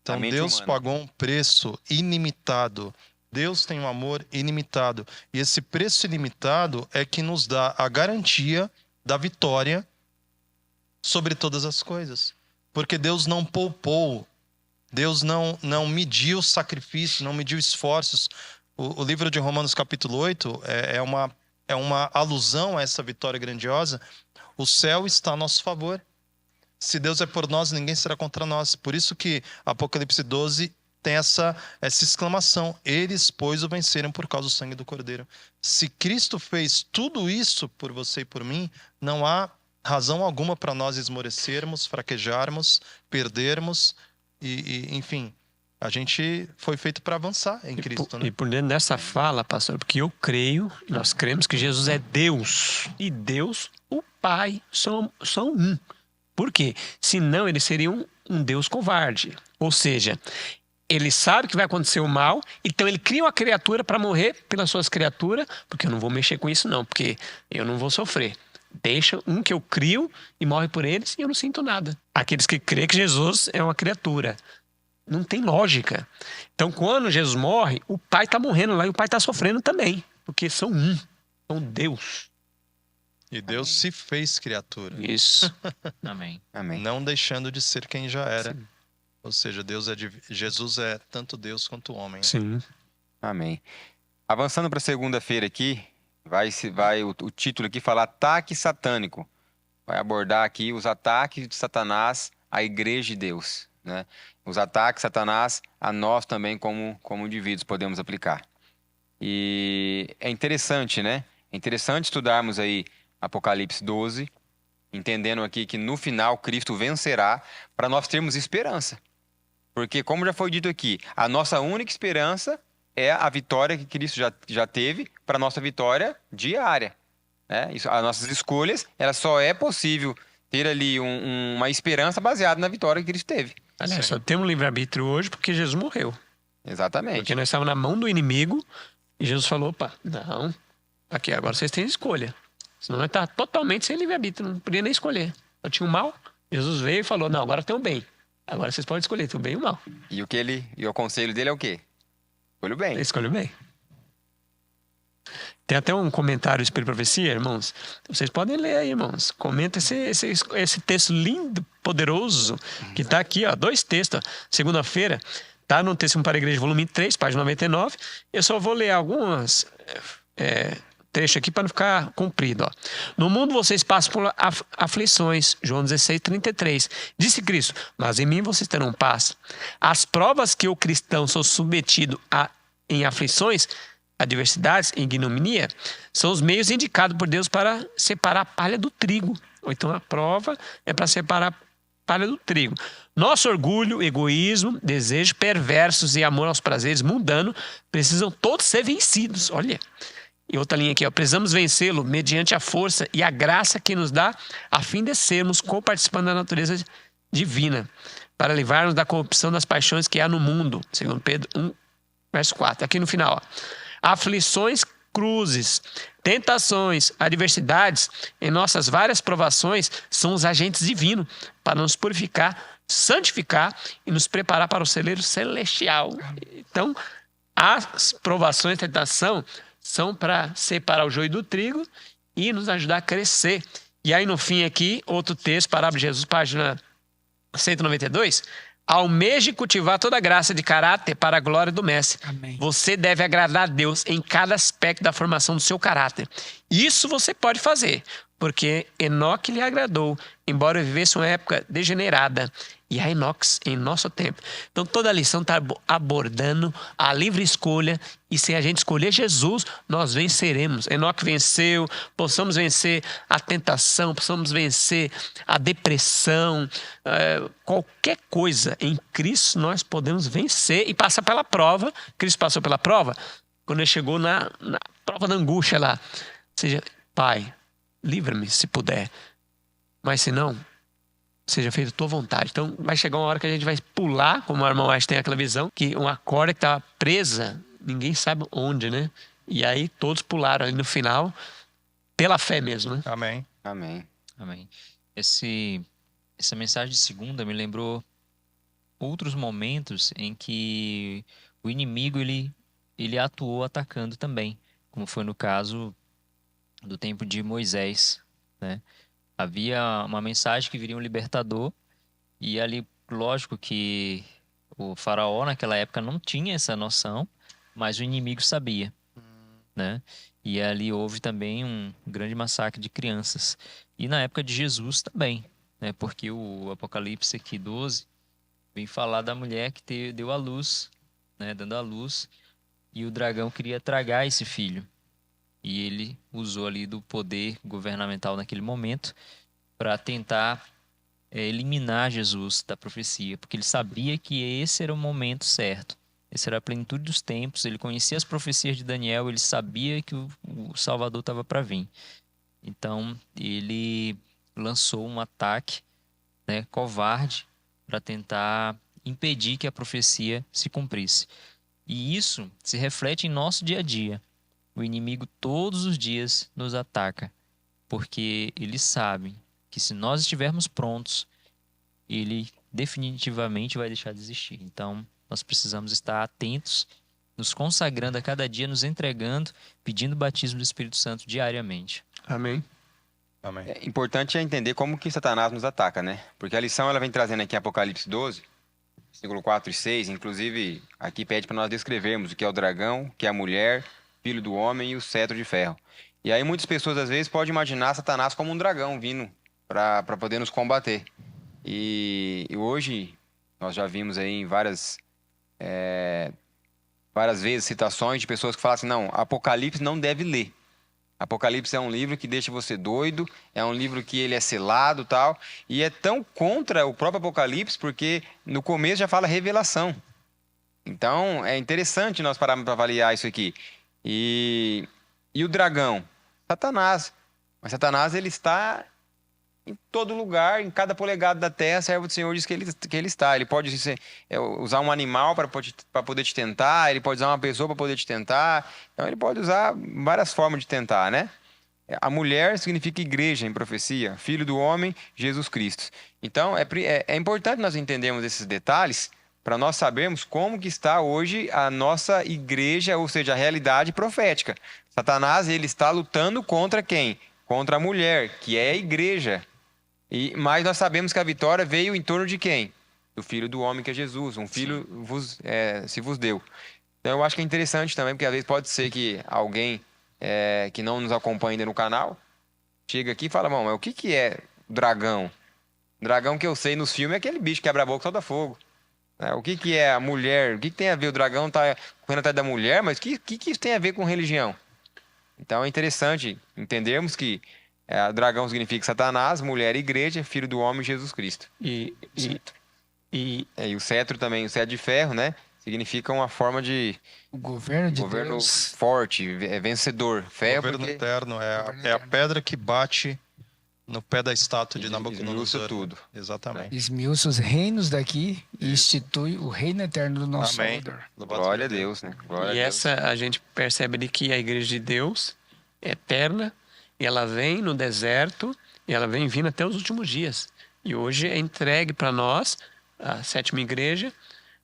Então Deus pagou um preço ilimitado. Deus tem um amor ilimitado. E esse preço ilimitado é que nos dá a garantia da vitória sobre todas as coisas. Porque Deus não poupou. Deus não mediu sacrifício, não mediu esforços. O livro de Romanos capítulo 8 é uma alusão a essa vitória grandiosa. O céu está a nosso favor. Se Deus é por nós, ninguém será contra nós. Por isso que Apocalipse 12 tem essa exclamação: eles, pois, o venceram por causa do sangue do Cordeiro. Se Cristo fez tudo isso por você e por mim, não há razão alguma para nós esmorecermos, fraquejarmos, perdermos enfim... A gente foi feito para avançar em Cristo, né? E por dentro dessa fala, pastor, porque eu creio, nós cremos que Jesus é Deus. E Deus, o Pai, são um. Por quê? Senão ele seria um Deus covarde. Ou seja, ele sabe que vai acontecer o mal, então ele cria uma criatura para morrer pelas suas criaturas, porque eu não vou mexer com isso não, porque eu não vou sofrer. Deixa um que eu crio e morre por eles e eu não sinto nada. Aqueles que creem que Jesus é uma criatura. Não tem lógica. Então, quando Jesus morre, o pai está morrendo lá e o pai está sofrendo também. Porque são Deus. E Deus se fez criatura. Isso. Amém. Amém. Não deixando de ser quem já era. Sim. Ou seja, Jesus é tanto Deus quanto homem. Né? Sim. Amém. Avançando para segunda-feira aqui, vai o título aqui fala ataque satânico. Vai abordar aqui os ataques de Satanás à igreja de Deus. Né? Os ataques de Satanás a nós também como indivíduos podemos aplicar. E é interessante, né? É interessante estudarmos aí Apocalipse 12, entendendo aqui que no final Cristo vencerá, para nós termos esperança. Porque, como já foi dito aqui, a nossa única esperança é a vitória que Cristo já teve para a nossa vitória diária. Né? Isso, as nossas escolhas, ela só é possível ter ali uma esperança baseada na vitória que Cristo teve. Aliás, só temos livre-arbítrio hoje porque Jesus morreu. Exatamente. Porque nós estávamos na mão do inimigo e Jesus falou, opa, não, aqui, agora vocês têm escolha. Senão nós estávamos totalmente sem livre-arbítrio, não podia nem escolher. Eu tinha o mal, Jesus veio e falou, não, agora tem o bem. Agora vocês podem escolher, tem o bem e o mal. E o conselho dele é o quê? Escolha o bem. Escolha o bem. Tem até um comentário do Espírito e Profecia, irmãos. Vocês podem ler aí, irmãos. Comenta esse texto lindo, poderoso, que está aqui, ó, 2 textos. Segunda-feira, tá no Testemunho para a Igreja, volume 3, página 99. Eu só vou ler algumas trechos aqui para não ficar comprido. Ó. No mundo vocês passam por aflições. João 16, 33. Disse Cristo, mas em mim vocês terão paz. As provas que o cristão sou submetido em aflições, adversidades e ignominia, são os meios indicados por Deus para separar a palha do trigo. Ou então a prova é para separar a palha do trigo. Nosso orgulho, egoísmo, desejos perversos e amor aos prazeres mundanos precisam todos ser vencidos. Olha. E outra linha aqui, ó. Precisamos vencê-lo mediante a força e a graça que nos dá a fim de sermos co-participantes da natureza divina, para livrar-nos da corrupção das paixões que há no mundo. Segundo Pedro 1, verso 4. Aqui no final, ó. Aflições, cruzes, tentações, adversidades em nossas várias provações são os agentes divinos para nos purificar, santificar e nos preparar para o celeiro celestial. Então, as provações e tentação são para separar o joio do trigo e nos ajudar a crescer. E aí no fim aqui, outro texto, Parábola de Jesus, página 192... Almeje cultivar toda a graça de caráter para a glória do Mestre. Amém. Você deve agradar a Deus em cada aspecto da formação do seu caráter. Isso você pode fazer, porque Enoque lhe agradou, embora vivesse uma época degenerada. E a Enoque em nosso tempo. Então toda a lição está abordando a livre escolha. E se a gente escolher Jesus, nós venceremos. Enoque venceu, possamos vencer a tentação, possamos vencer a depressão. Qualquer coisa em Cristo nós podemos vencer e passar pela prova. Cristo passou pela prova quando ele chegou na prova da angústia lá. Ou seja, Pai, livra-me se puder. Mas se não, seja feita a tua vontade. Então vai chegar uma hora que a gente vai pular, como a irmã Ash tem aquela visão, que uma corda que estava presa, ninguém sabe onde, né? E aí todos pularam ali no final, pela fé mesmo, né? Amém. Amém. Amém. Essa mensagem de segunda me lembrou outros momentos em que o inimigo ele atuou atacando também, como foi no caso do tempo de Moisés, né? Havia uma mensagem que viria um libertador e ali, lógico que o faraó naquela época não tinha essa noção, mas o inimigo sabia, né? E ali houve também um grande massacre de crianças. E na época de Jesus também, né? Porque o Apocalipse aqui 12 vem falar da mulher que deu à luz, né? Dando à luz, e o dragão queria tragar esse filho. E ele usou ali do poder governamental naquele momento para tentar eliminar Jesus da profecia, porque ele sabia que esse era o momento certo. Essa era a plenitude dos tempos, ele conhecia as profecias de Daniel, ele sabia que o Salvador estava para vir. Então, ele lançou um ataque, né, covarde para tentar impedir que a profecia se cumprisse. E isso se reflete em nosso dia a dia. O inimigo todos os dias nos ataca, porque ele sabe que se nós estivermos prontos, ele definitivamente vai deixar de existir. Então, nós precisamos estar atentos, nos consagrando a cada dia, nos entregando, pedindo o batismo do Espírito Santo diariamente. Amém. Amém. É importante entender como que Satanás nos ataca, né? Porque a lição ela vem trazendo aqui em Apocalipse 12, versículo 4 e 6, inclusive aqui pede para nós descrevermos o que é o dragão, o que é a mulher, filho do homem e o cetro de ferro. E aí muitas pessoas às vezes podem imaginar Satanás como um dragão vindo para poder nos combater. E hoje nós já vimos aí em várias vezes citações de pessoas que falam assim, não, Apocalipse não deve ler. Apocalipse é um livro que deixa você doido, é um livro que ele é selado e tal, e é tão contra o próprio Apocalipse porque no começo já fala revelação. Então, é interessante nós pararmos para avaliar isso aqui. E o dragão? Satanás. Mas Satanás, ele está em todo lugar, em cada polegada da terra, servo do Senhor diz que ele está. Ele pode usar um animal para poder te tentar, ele pode usar uma pessoa para poder te tentar. Então, ele pode usar várias formas de tentar, né? A mulher significa igreja em profecia, filho do homem, Jesus Cristo. Então, é importante nós entendermos esses detalhes para nós sabermos como que está hoje a nossa igreja, ou seja, a realidade profética. Satanás, ele está lutando contra quem? Contra a mulher, que é a igreja. Mas nós sabemos que a vitória veio em torno de quem? Do Filho do homem, que é Jesus. Um filho se vos deu. Então, eu acho que é interessante também, porque às vezes pode ser que alguém que não nos acompanha ainda no canal chega aqui e fala, bom, mas o que é dragão? Dragão que eu sei nos filmes é aquele bicho que abre a boca e solta fogo. O que é a mulher? O que tem a ver? O dragão tá correndo atrás da mulher, mas o que isso tem a ver com religião? Então é interessante entendermos que dragão significa Satanás, mulher, igreja, filho do homem, Jesus Cristo. E o cetro também, o cetro de ferro, né? Significa uma forma de O governo de governo Deus. forte, vencedor. Ferro Governo porque eterno é a eterno. pedra que bate no pé da estátua de esmiuça Nabucodonosor. tudo. Exatamente. Esmiuça os reinos daqui e institui o reino eterno do nosso Amém. Salvador. Louvado Glória a seja Deus, né? Glória a E Deus. essa a gente percebe ali que a igreja de Deus é eterna, e ela vem no deserto, e ela vem vindo até os últimos dias. E hoje é entregue para nós, a sétima igreja,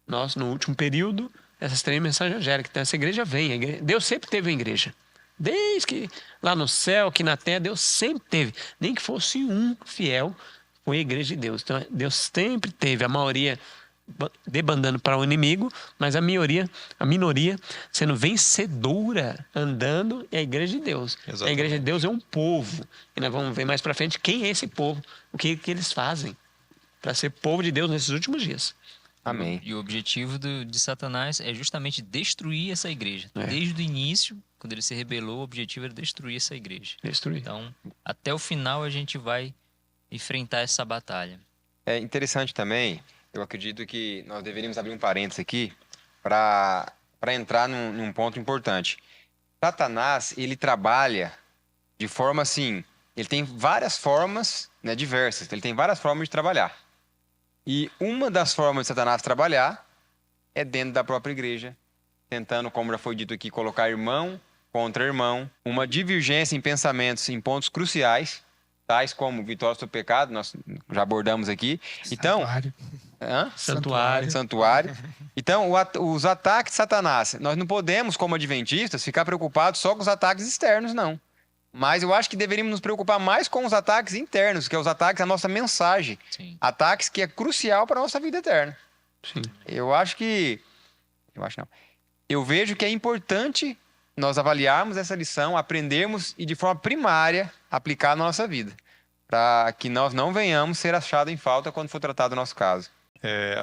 nós no último período, essas três mensagens angélicas. Então essa igreja vem, Deus sempre teve a igreja. Desde que lá no céu, aqui na terra, Deus sempre teve. Nem que fosse um fiel, foi a igreja de Deus. Então Deus sempre teve, a maioria debandando para o inimigo, mas a minoria sendo vencedora, andando, é a igreja de Deus. Exatamente. A igreja de Deus é um povo. E nós vamos ver mais para frente quem é esse povo, o que eles fazem para ser povo de Deus nesses últimos dias. Amém. E o objetivo de Satanás é justamente destruir essa igreja. É. Desde o início, quando ele se rebelou, o objetivo era destruir essa igreja. Destruir. Então, até o final a gente vai enfrentar essa batalha. É interessante também, eu acredito que nós deveríamos abrir um parênteses aqui para entrar num ponto importante. Satanás, ele trabalha de forma assim, ele tem várias formas, né, diversas, ele tem várias formas de trabalhar. E uma das formas de Satanás trabalhar é dentro da própria igreja, tentando, como já foi dito aqui, colocar irmão contra irmão, uma divergência em pensamentos em pontos cruciais, tais como vitória sobre o pecado, nós já abordamos aqui. Então, Santuário. santuário. Então, os ataques de Satanás, nós não podemos, como adventistas, ficar preocupados só com os ataques externos, não. Mas eu acho que deveríamos nos preocupar mais com os ataques internos, que é os ataques à nossa mensagem. Sim. Ataques que é crucial para a nossa vida eterna. Sim. Eu vejo que é importante nós avaliarmos essa lição, aprendermos e de forma primária aplicar na nossa vida, para que nós não venhamos ser achados em falta quando for tratado o nosso caso.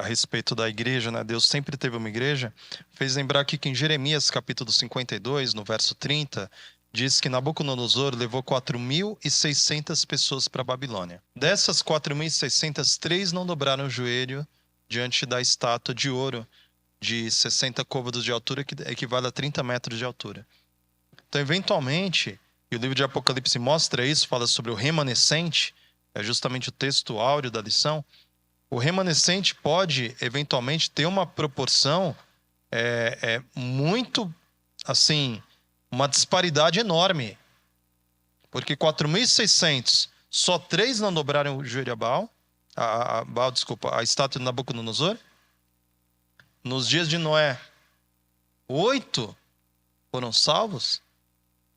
A respeito da igreja, né? Deus sempre teve uma igreja. Fez lembrar aqui que em Jeremias, capítulo 52, no verso 30, diz que Nabucodonosor levou 4.600 pessoas para a Babilônia. Dessas 4.600, 3 não dobraram o joelho diante da estátua de ouro de 60 côvados de altura, que equivale a 30 metros de altura. Então, eventualmente, e o livro de Apocalipse mostra isso, fala sobre o remanescente, é justamente o texto áureo da lição. O remanescente pode, eventualmente, ter uma proporção muito, assim, uma disparidade enorme. Porque 4.600, só 3 não dobraram o joelho a Baal, a estátua de Nabucodonosor. Nos dias de Noé, 8 foram salvos.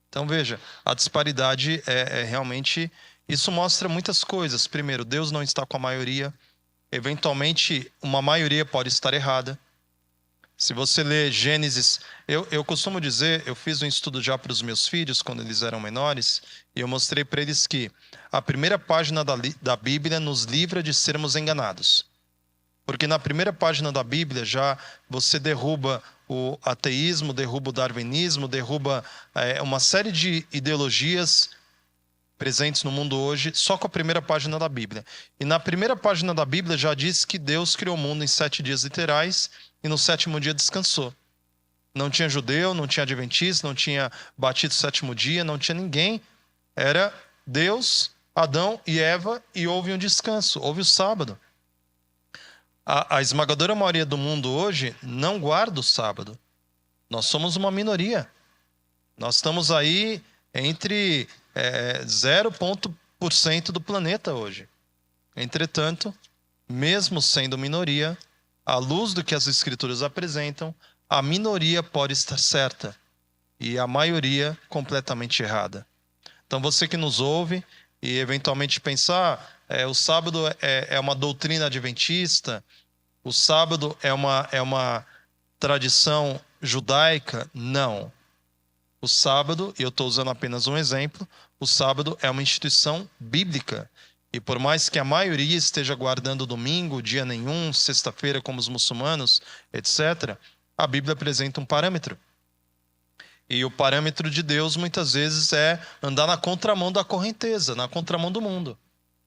Então, veja, a disparidade realmente... Isso mostra muitas coisas. Primeiro, Deus não está com a maioria. Eventualmente, uma maioria pode estar errada. Se você ler Gênesis... Eu costumo dizer, eu fiz um estudo já para os meus filhos, quando eles eram menores, e eu mostrei para eles que a primeira página da Bíblia nos livra de sermos enganados. Porque na primeira página da Bíblia já você derruba o ateísmo, derruba o darwinismo, derruba uma série de ideologias presentes no mundo hoje só com a primeira página da Bíblia. E na primeira página da Bíblia já diz que Deus criou o mundo em 7 dias literais e no 7º dia descansou. Não tinha judeu, não tinha adventista, não tinha batido o 7º dia, não tinha ninguém. Era Deus, Adão e Eva, e houve um descanso, houve o sábado. A esmagadora maioria do mundo hoje não guarda o sábado. Nós somos uma minoria. Nós estamos aí entre 0,% do planeta hoje. Entretanto, mesmo sendo minoria, à luz do que as Escrituras apresentam, a minoria pode estar certa e a maioria completamente errada. Então você que nos ouve e eventualmente pensar, o sábado é uma doutrina adventista, o sábado é uma tradição judaica? Não. O sábado, e eu estou usando apenas um exemplo, o sábado é uma instituição bíblica. E por mais que a maioria esteja guardando domingo, dia nenhum, sexta-feira como os muçulmanos, etc., a Bíblia apresenta um parâmetro. E o parâmetro de Deus muitas vezes é andar na contramão da correnteza, na contramão do mundo.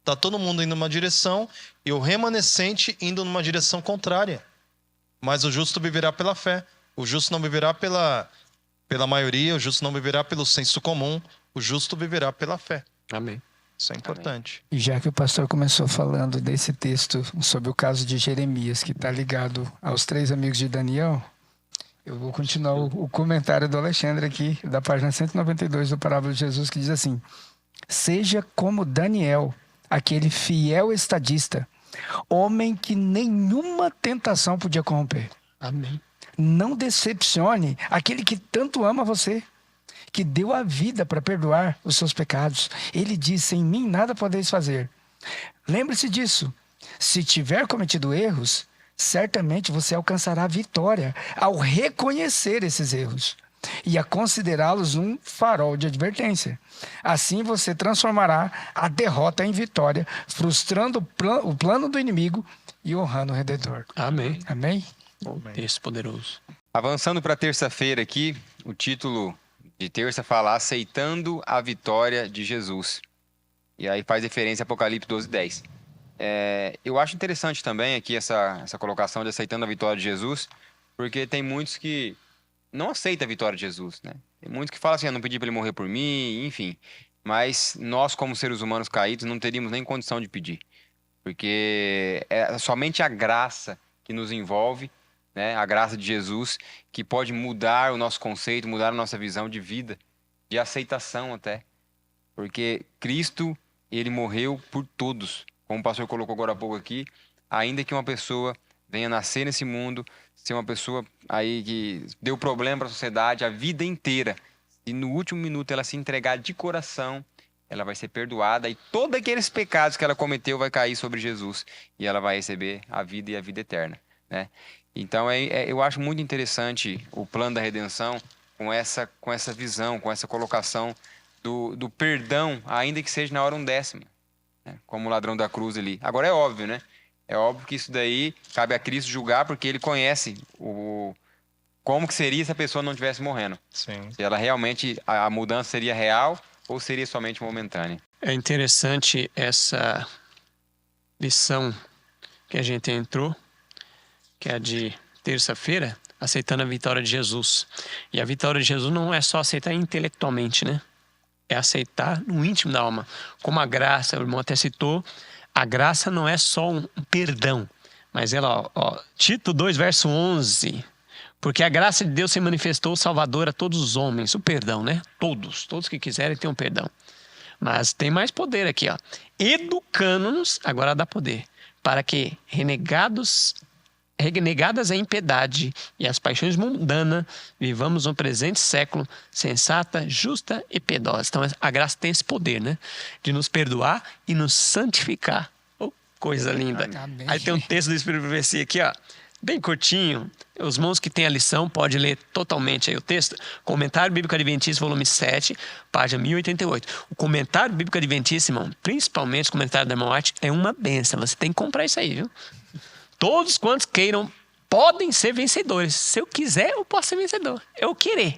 Está todo mundo indo numa direção e o remanescente indo numa direção contrária. Mas o justo viverá pela fé. O justo não viverá pela maioria, o justo não viverá pelo senso comum, o justo viverá pela fé. Amém. Isso é importante. E já que o pastor começou falando desse texto sobre o caso de Jeremias, que está ligado aos 3 amigos de Daniel, eu vou continuar o comentário do Alexandre aqui, da página 192 do Parábola de Jesus, que diz assim: seja como Daniel, aquele fiel estadista, homem que nenhuma tentação podia corromper. Amém. Não decepcione aquele que tanto ama você, que deu a vida para perdoar os seus pecados. Ele disse: em mim nada podeis fazer. Lembre-se disso. Se tiver cometido erros, certamente você alcançará a vitória ao reconhecer esses erros e a considerá-los um farol de advertência. Assim você transformará a derrota em vitória, frustrando o plano do inimigo e honrando o Redentor. Amém. Amém? Texto poderoso. Avançando para terça-feira aqui, o título de terça fala Aceitando a Vitória de Jesus. E aí faz referência a Apocalipse 12:10. Eu acho interessante também aqui essa colocação de aceitando a vitória de Jesus, porque tem muitos que não aceitam a vitória de Jesus, né? Tem muitos que falam assim, eu não pedi para ele morrer por mim, enfim. Mas nós, como seres humanos caídos, não teríamos nem condição de pedir. Porque é somente a graça que nos envolve, né? A graça de Jesus, que pode mudar o nosso conceito, mudar a nossa visão de vida, de aceitação até. Porque Cristo, ele morreu por todos. Como o pastor colocou agora há pouco aqui, ainda que uma pessoa venha nascer nesse mundo, ser uma pessoa aí que deu problema para a sociedade a vida inteira, e no último minuto ela se entregar de coração, ela vai ser perdoada e todos aqueles pecados que ela cometeu vai cair sobre Jesus e ela vai receber a vida e a vida eterna, né? Então eu acho muito interessante o plano da redenção com essa visão, com essa colocação do perdão, ainda que seja na hora 1/10, né? Como o ladrão da cruz ali. Agora é óbvio, né? É óbvio que isso daí cabe a Cristo julgar, porque ele conhece como que seria se a pessoa não estivesse morrendo. Sim. Se ela realmente, a mudança seria real ou seria somente momentânea. É interessante essa lição que a gente entrou, que é a de terça-feira, aceitando a vitória de Jesus. E a vitória de Jesus não é só aceitar intelectualmente, né? É aceitar no íntimo da alma. Como a graça, o irmão até citou, a graça não é só um perdão, mas ela, Tito 2, verso 11, porque a graça de Deus se manifestou salvadora a todos os homens, o perdão, né? Todos que quiserem ter um perdão. Mas tem mais poder aqui, educando-nos, agora dá poder, para que renegadas a impiedade e as paixões mundanas, vivamos no presente século sensata, justa e piedosa. Então a graça tem esse poder, né? De nos perdoar e nos santificar. Oh, coisa linda. Amém. Aí tem um texto do Espírito de Profecia aqui, bem curtinho. Os irmãos que têm a lição podem ler totalmente aí o texto. Comentário Bíblico Adventista, volume 7, página 1088. O Comentário Bíblico Adventista, irmão, principalmente o comentário da irmã White, é uma benção. Você tem que comprar isso aí, viu? Todos quantos queiram podem ser vencedores. Se eu quiser, eu posso ser vencedor. Eu querer.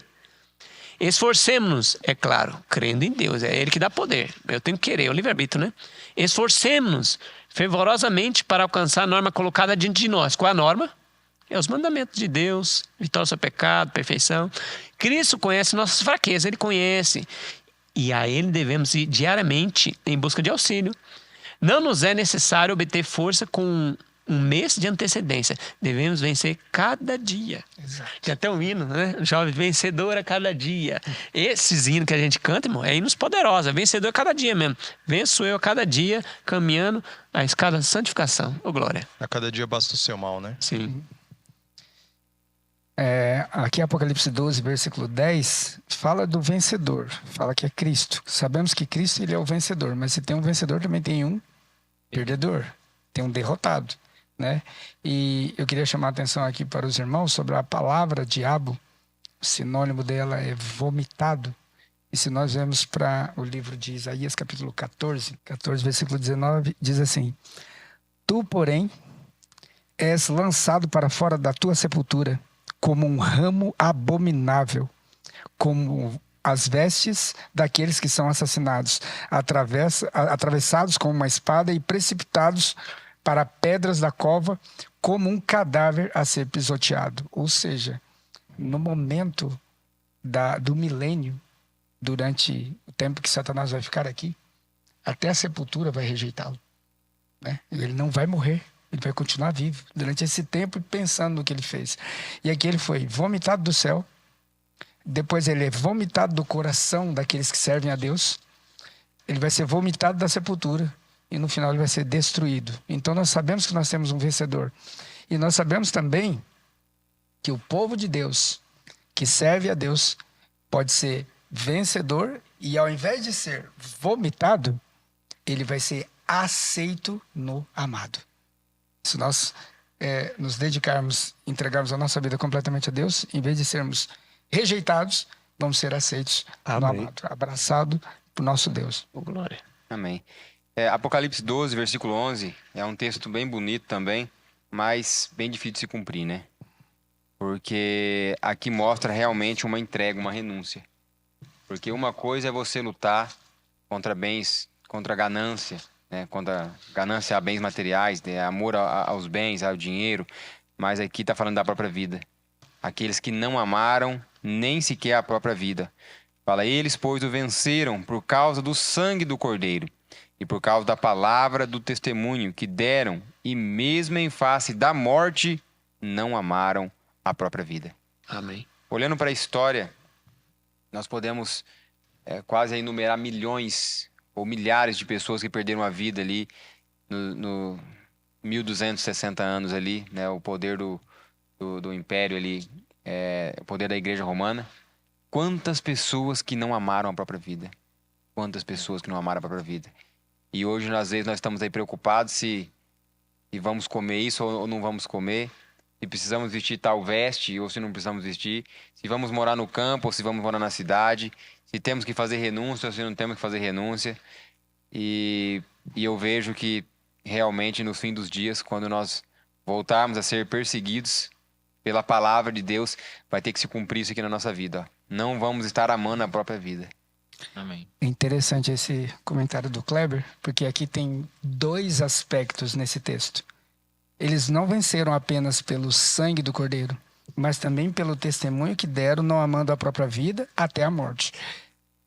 Esforcemos-nos, é claro, crendo em Deus, é Ele que dá poder. Eu tenho que querer, é o livre-arbítrio, né? Esforcemos-nos fervorosamente para alcançar a norma colocada diante de nós. Qual é a norma? É os mandamentos de Deus, vitória sobre o pecado, perfeição. Cristo conhece nossas fraquezas, Ele conhece. E a Ele devemos ir diariamente em busca de auxílio. Não nos é necessário obter força com um mês de antecedência. Devemos vencer cada dia. Exato. Tem até um hino, né? Jovem vencedor a cada dia. Esses hinos que a gente canta, irmão, é hinos poderosos. É vencedor a cada dia mesmo. Venço eu a cada dia, caminhando a escada de santificação. Ô, glória. A cada dia basta o seu mal, né? Sim. Aqui Apocalipse 12, versículo 10, fala do vencedor. Fala que é Cristo. Sabemos que Cristo ele é o vencedor, mas se tem um vencedor, também tem um perdedor. Tem um derrotado, né? E eu queria chamar a atenção aqui para os irmãos sobre a palavra diabo. O sinônimo dela é vomitado. E se nós vemos para o livro de Isaías, capítulo 14, versículo 19, diz assim: Tu, porém, és lançado para fora da tua sepultura, como um ramo abominável, como as vestes daqueles que são assassinados, atravessados com uma espada e precipitados para pedras da cova, como um cadáver a ser pisoteado. Ou seja, no momento do milênio, durante o tempo que Satanás vai ficar aqui, até a sepultura vai rejeitá-lo, né? Ele não vai morrer. Ele vai continuar vivo durante esse tempo pensando no que ele fez. E aqui ele foi vomitado do céu. Depois ele é vomitado do coração daqueles que servem a Deus. Ele vai ser vomitado da sepultura. E no final ele vai ser destruído. Então nós sabemos que nós temos um vencedor. E nós sabemos também que o povo de Deus, que serve a Deus, pode ser vencedor. E ao invés de ser vomitado, ele vai ser aceito no amado. Se nós nos dedicarmos, entregarmos a nossa vida completamente a Deus, em vez de sermos rejeitados, vamos ser aceitos no amado, abraçado por nosso Deus. Ô, glória. Amém. Apocalipse 12, versículo 11, é um texto bem bonito também, mas bem difícil de se cumprir, né? Porque aqui mostra realmente uma entrega, uma renúncia. Porque uma coisa é você lutar contra bens, contra a ganância, né, contra ganância a bens materiais, né, amor aos bens, ao dinheiro, mas aqui está falando da própria vida. Aqueles que não amaram nem sequer a própria vida. Fala, eles, pois, o venceram por causa do sangue do Cordeiro e por causa da palavra do testemunho que deram, e mesmo em face da morte, não amaram a própria vida. Amém. Olhando para a história, nós podemos quase enumerar milhões ou milhares de pessoas que perderam a vida ali no 1260 anos ali, né? O poder do império ali, o poder da igreja romana. Quantas pessoas que não amaram a própria vida? Quantas pessoas que não amaram a própria vida? E hoje, às vezes, nós estamos aí preocupados se vamos comer isso ou não vamos comer, se precisamos vestir tal veste ou se não precisamos vestir, se vamos morar no campo ou se vamos morar na cidade, se temos que fazer renúncia ou se não temos que fazer renúncia. E eu vejo que realmente no fim dos dias, quando nós voltarmos a ser perseguidos pela palavra de Deus, vai ter que se cumprir isso aqui na nossa vida. Não vamos estar amando a própria vida. Amém. É interessante esse comentário do Kleber, porque aqui tem dois aspectos nesse texto. Eles não venceram apenas pelo sangue do Cordeiro, mas também pelo testemunho que deram, não amando a própria vida até a morte.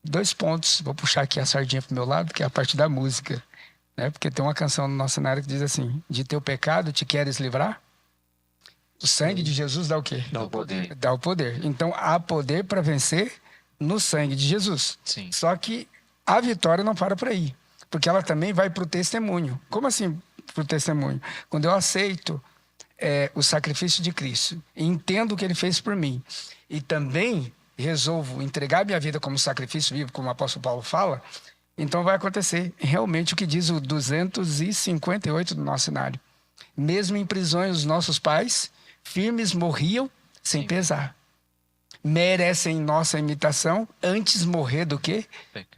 2 pontos, vou puxar aqui a sardinha pro meu lado, que é a parte da música, né? Porque tem uma canção no nosso cenário que diz assim: de teu pecado te queres livrar? O sangue de Jesus dá o quê? Dá o poder. Dá o poder. Então há poder para vencer no sangue de Jesus. Sim. Só que a vitória não para por aí, porque ela também vai para o testemunho. Como assim para o testemunho? Quando eu aceito o sacrifício de Cristo, entendo o que ele fez por mim, e também resolvo entregar minha vida como sacrifício vivo, como o apóstolo Paulo fala, então vai acontecer realmente o que diz o 258 do nosso cenário. Mesmo em prisões, os nossos pais firmes morriam sem pesar. Merecem nossa imitação antes morrer do que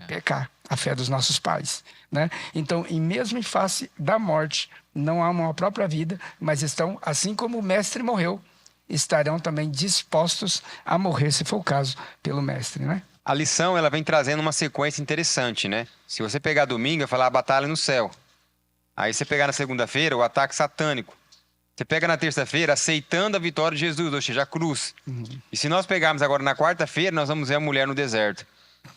pecar. A fé dos nossos pais, né? Então, e mesmo em face da morte, não amam a própria vida, mas estão, assim como o mestre morreu, estarão também dispostos a morrer, se for o caso, pelo mestre, né? A lição, ela vem trazendo uma sequência interessante, né? Se você pegar domingo, vai falar a batalha no céu. Aí você pegar na segunda-feira, o ataque satânico. Você pega na terça-feira, aceitando a vitória de Jesus, ou seja, a cruz. E se nós pegarmos agora na quarta-feira, nós vamos ver a mulher no deserto.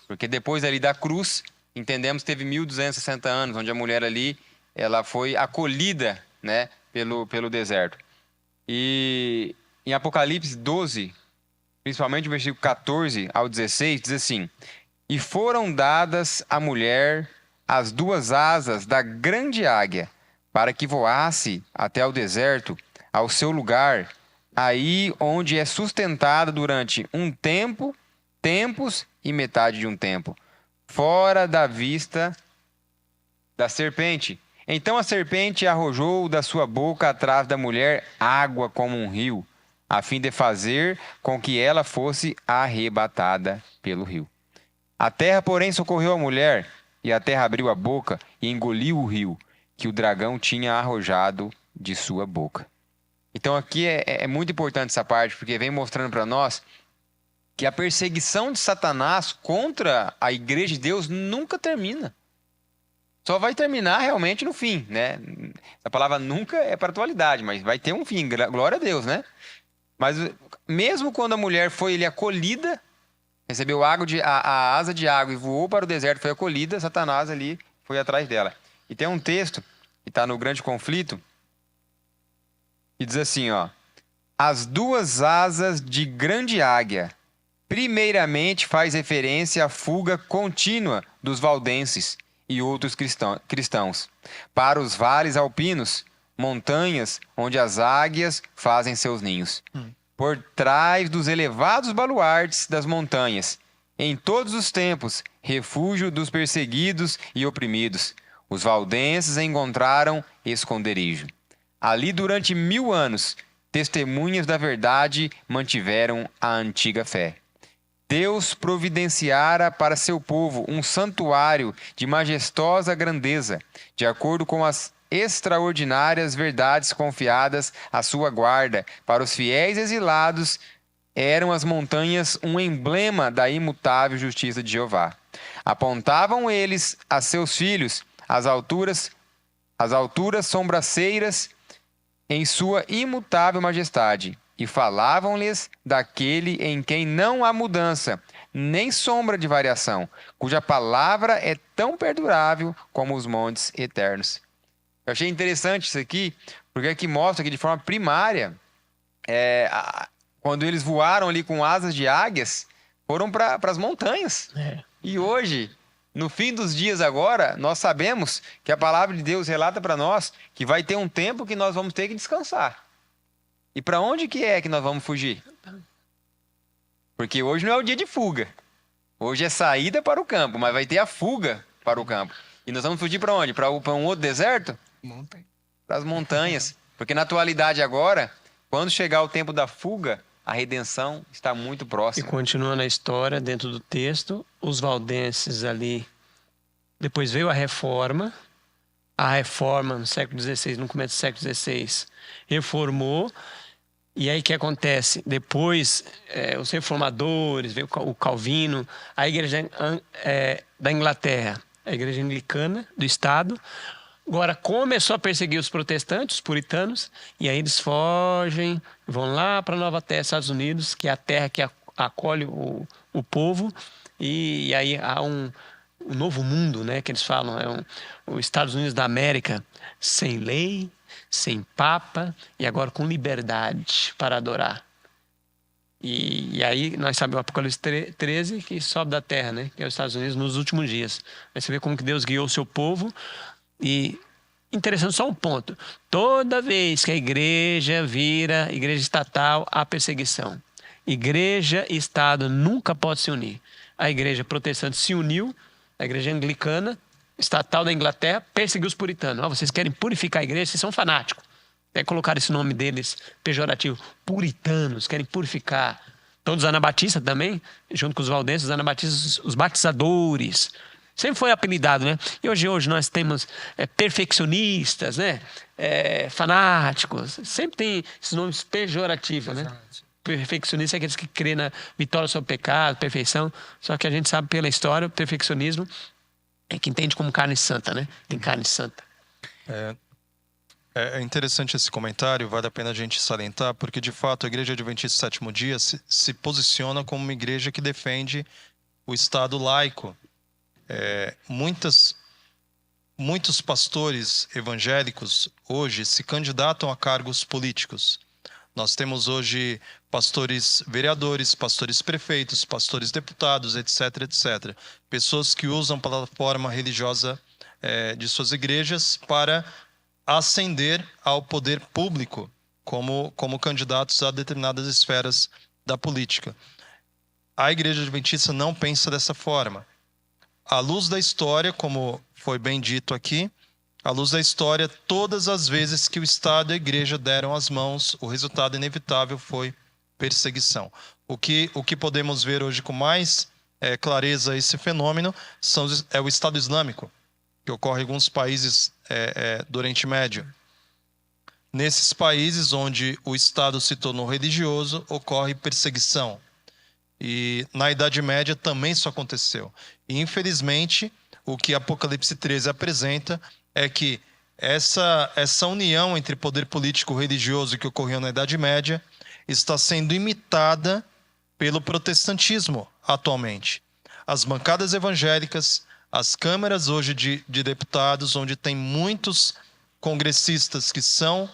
Porque depois ali da cruz, entendemos que teve 1260 anos, onde a mulher ali, ela foi acolhida, né, pelo deserto. E em Apocalipse 12, principalmente o versículo 14 ao 16, diz assim: E foram dadas à mulher as 2 asas da grande águia, para que voasse até o deserto, ao seu lugar, aí onde é sustentada durante um tempo, tempos e metade de um tempo, fora da vista da serpente. Então a serpente arrojou da sua boca atrás da mulher água como um rio, a fim de fazer com que ela fosse arrebatada pelo rio. A terra, porém, socorreu a mulher, e a terra abriu a boca e engoliu o rio, que o dragão tinha arrojado de sua boca. Então aqui é muito importante essa parte, porque vem mostrando para nós que a perseguição de Satanás contra a igreja de Deus nunca termina. Só vai terminar realmente no fim, né? A palavra nunca é para a atualidade, mas vai ter um fim, glória a Deus, né? Mas mesmo quando a mulher foi acolhida, recebeu a asa de água e voou para o deserto, foi acolhida, Satanás ali foi atrás dela. E tem um texto que está no Grande Conflito, que diz assim, ó: As 2 asas de grande águia, primeiramente faz referência à fuga contínua dos valdenses e outros cristãos para os vales alpinos, montanhas onde as águias fazem seus ninhos. Por trás dos elevados baluartes das montanhas, em todos os tempos, refúgio dos perseguidos e oprimidos, os valdenses encontraram esconderijo. Ali, durante 1000 anos, testemunhas da verdade mantiveram a antiga fé. Deus providenciara para seu povo um santuário de majestosa grandeza, de acordo com as extraordinárias verdades confiadas à sua guarda. Para os fiéis exilados, eram as montanhas um emblema da imutável justiça de Jeová. Apontavam eles a seus filhos as alturas sombraceiras em sua imutável majestade, e falavam-lhes daquele em quem não há mudança, nem sombra de variação, cuja palavra é tão perdurável como os montes eternos. Eu achei interessante isso aqui, porque aqui mostra que de forma primária, quando eles voaram ali com asas de águias, foram para as montanhas. E hoje, no fim dos dias agora, nós sabemos que a palavra de Deus relata para nós que vai ter um tempo que nós vamos ter que descansar. E para onde que é que nós vamos fugir? Porque hoje não é o dia de fuga. Hoje é saída para o campo, mas vai ter a fuga para o campo. E nós vamos fugir para onde? Para um outro deserto? Para as montanhas. Porque na atualidade agora, quando chegar o tempo da fuga, a redenção está muito próxima. E continuando a história, dentro do texto, os valdenses ali, depois veio a reforma no século XVI, no começo do século XVI, reformou. E aí o que acontece? Depois, os reformadores, veio o Calvino, a igreja da Inglaterra, a igreja anglicana do Estado, agora começou a perseguir os protestantes, os puritanos, e aí eles fogem, vão lá para a Nova Terra, Estados Unidos, que é a terra que acolhe o povo, e aí há um novo mundo, né, que eles falam, os Estados Unidos da América, sem lei, sem papa, e agora com liberdade para adorar. E aí nós sabemos o Apocalipse 13, que sobe da terra, né, que é os Estados Unidos nos últimos dias. Aí você vê como que Deus guiou o seu povo. E interessante só um ponto: toda vez que a igreja vira igreja estatal, há perseguição. Igreja e Estado nunca podem se unir. A igreja protestante se uniu, a igreja anglicana, estatal da Inglaterra, perseguiu os puritanos. Vocês querem purificar a igreja, vocês são fanáticos. Até colocar esse nome deles pejorativo, puritanos, querem purificar. Então, os anabatistas também, junto com os valdenses, os anabatistas, os batizadores. Sempre foi apelidado, né? E hoje nós temos perfeccionistas, né? Fanáticos. Sempre tem esses nomes pejorativos, né? Perfeccionista é aqueles que crê na vitória sobre o pecado, perfeição. Só que a gente sabe pela história, o perfeccionismo é que entende como carne santa, né? Tem carne santa. É interessante esse comentário, vale a pena a gente salientar, porque de fato a Igreja Adventista do Sétimo Dia se posiciona como uma igreja que defende o Estado laico. Muitos pastores evangélicos hoje se candidatam a cargos políticos. Nós temos hoje pastores vereadores, pastores prefeitos, pastores deputados, etc, etc. Pessoas que usam a plataforma religiosa de suas igrejas para ascender ao poder público como candidatos a determinadas esferas da política. A Igreja Adventista não pensa dessa forma. À luz da história, como foi bem dito aqui, à luz da história, todas as vezes que o Estado e a Igreja deram as mãos, o resultado inevitável foi perseguição. O que podemos ver hoje com mais clareza esse fenômeno é o Estado Islâmico, que ocorre em alguns países do Oriente Médio. Nesses países onde o Estado se tornou religioso, ocorre perseguição. E na Idade Média também isso aconteceu. E, infelizmente, o que Apocalipse 13 apresenta é que essa união entre poder político e religioso que ocorreu na Idade Média está sendo imitada pelo protestantismo atualmente. As bancadas evangélicas, as câmaras hoje de deputados, onde tem muitos congressistas que são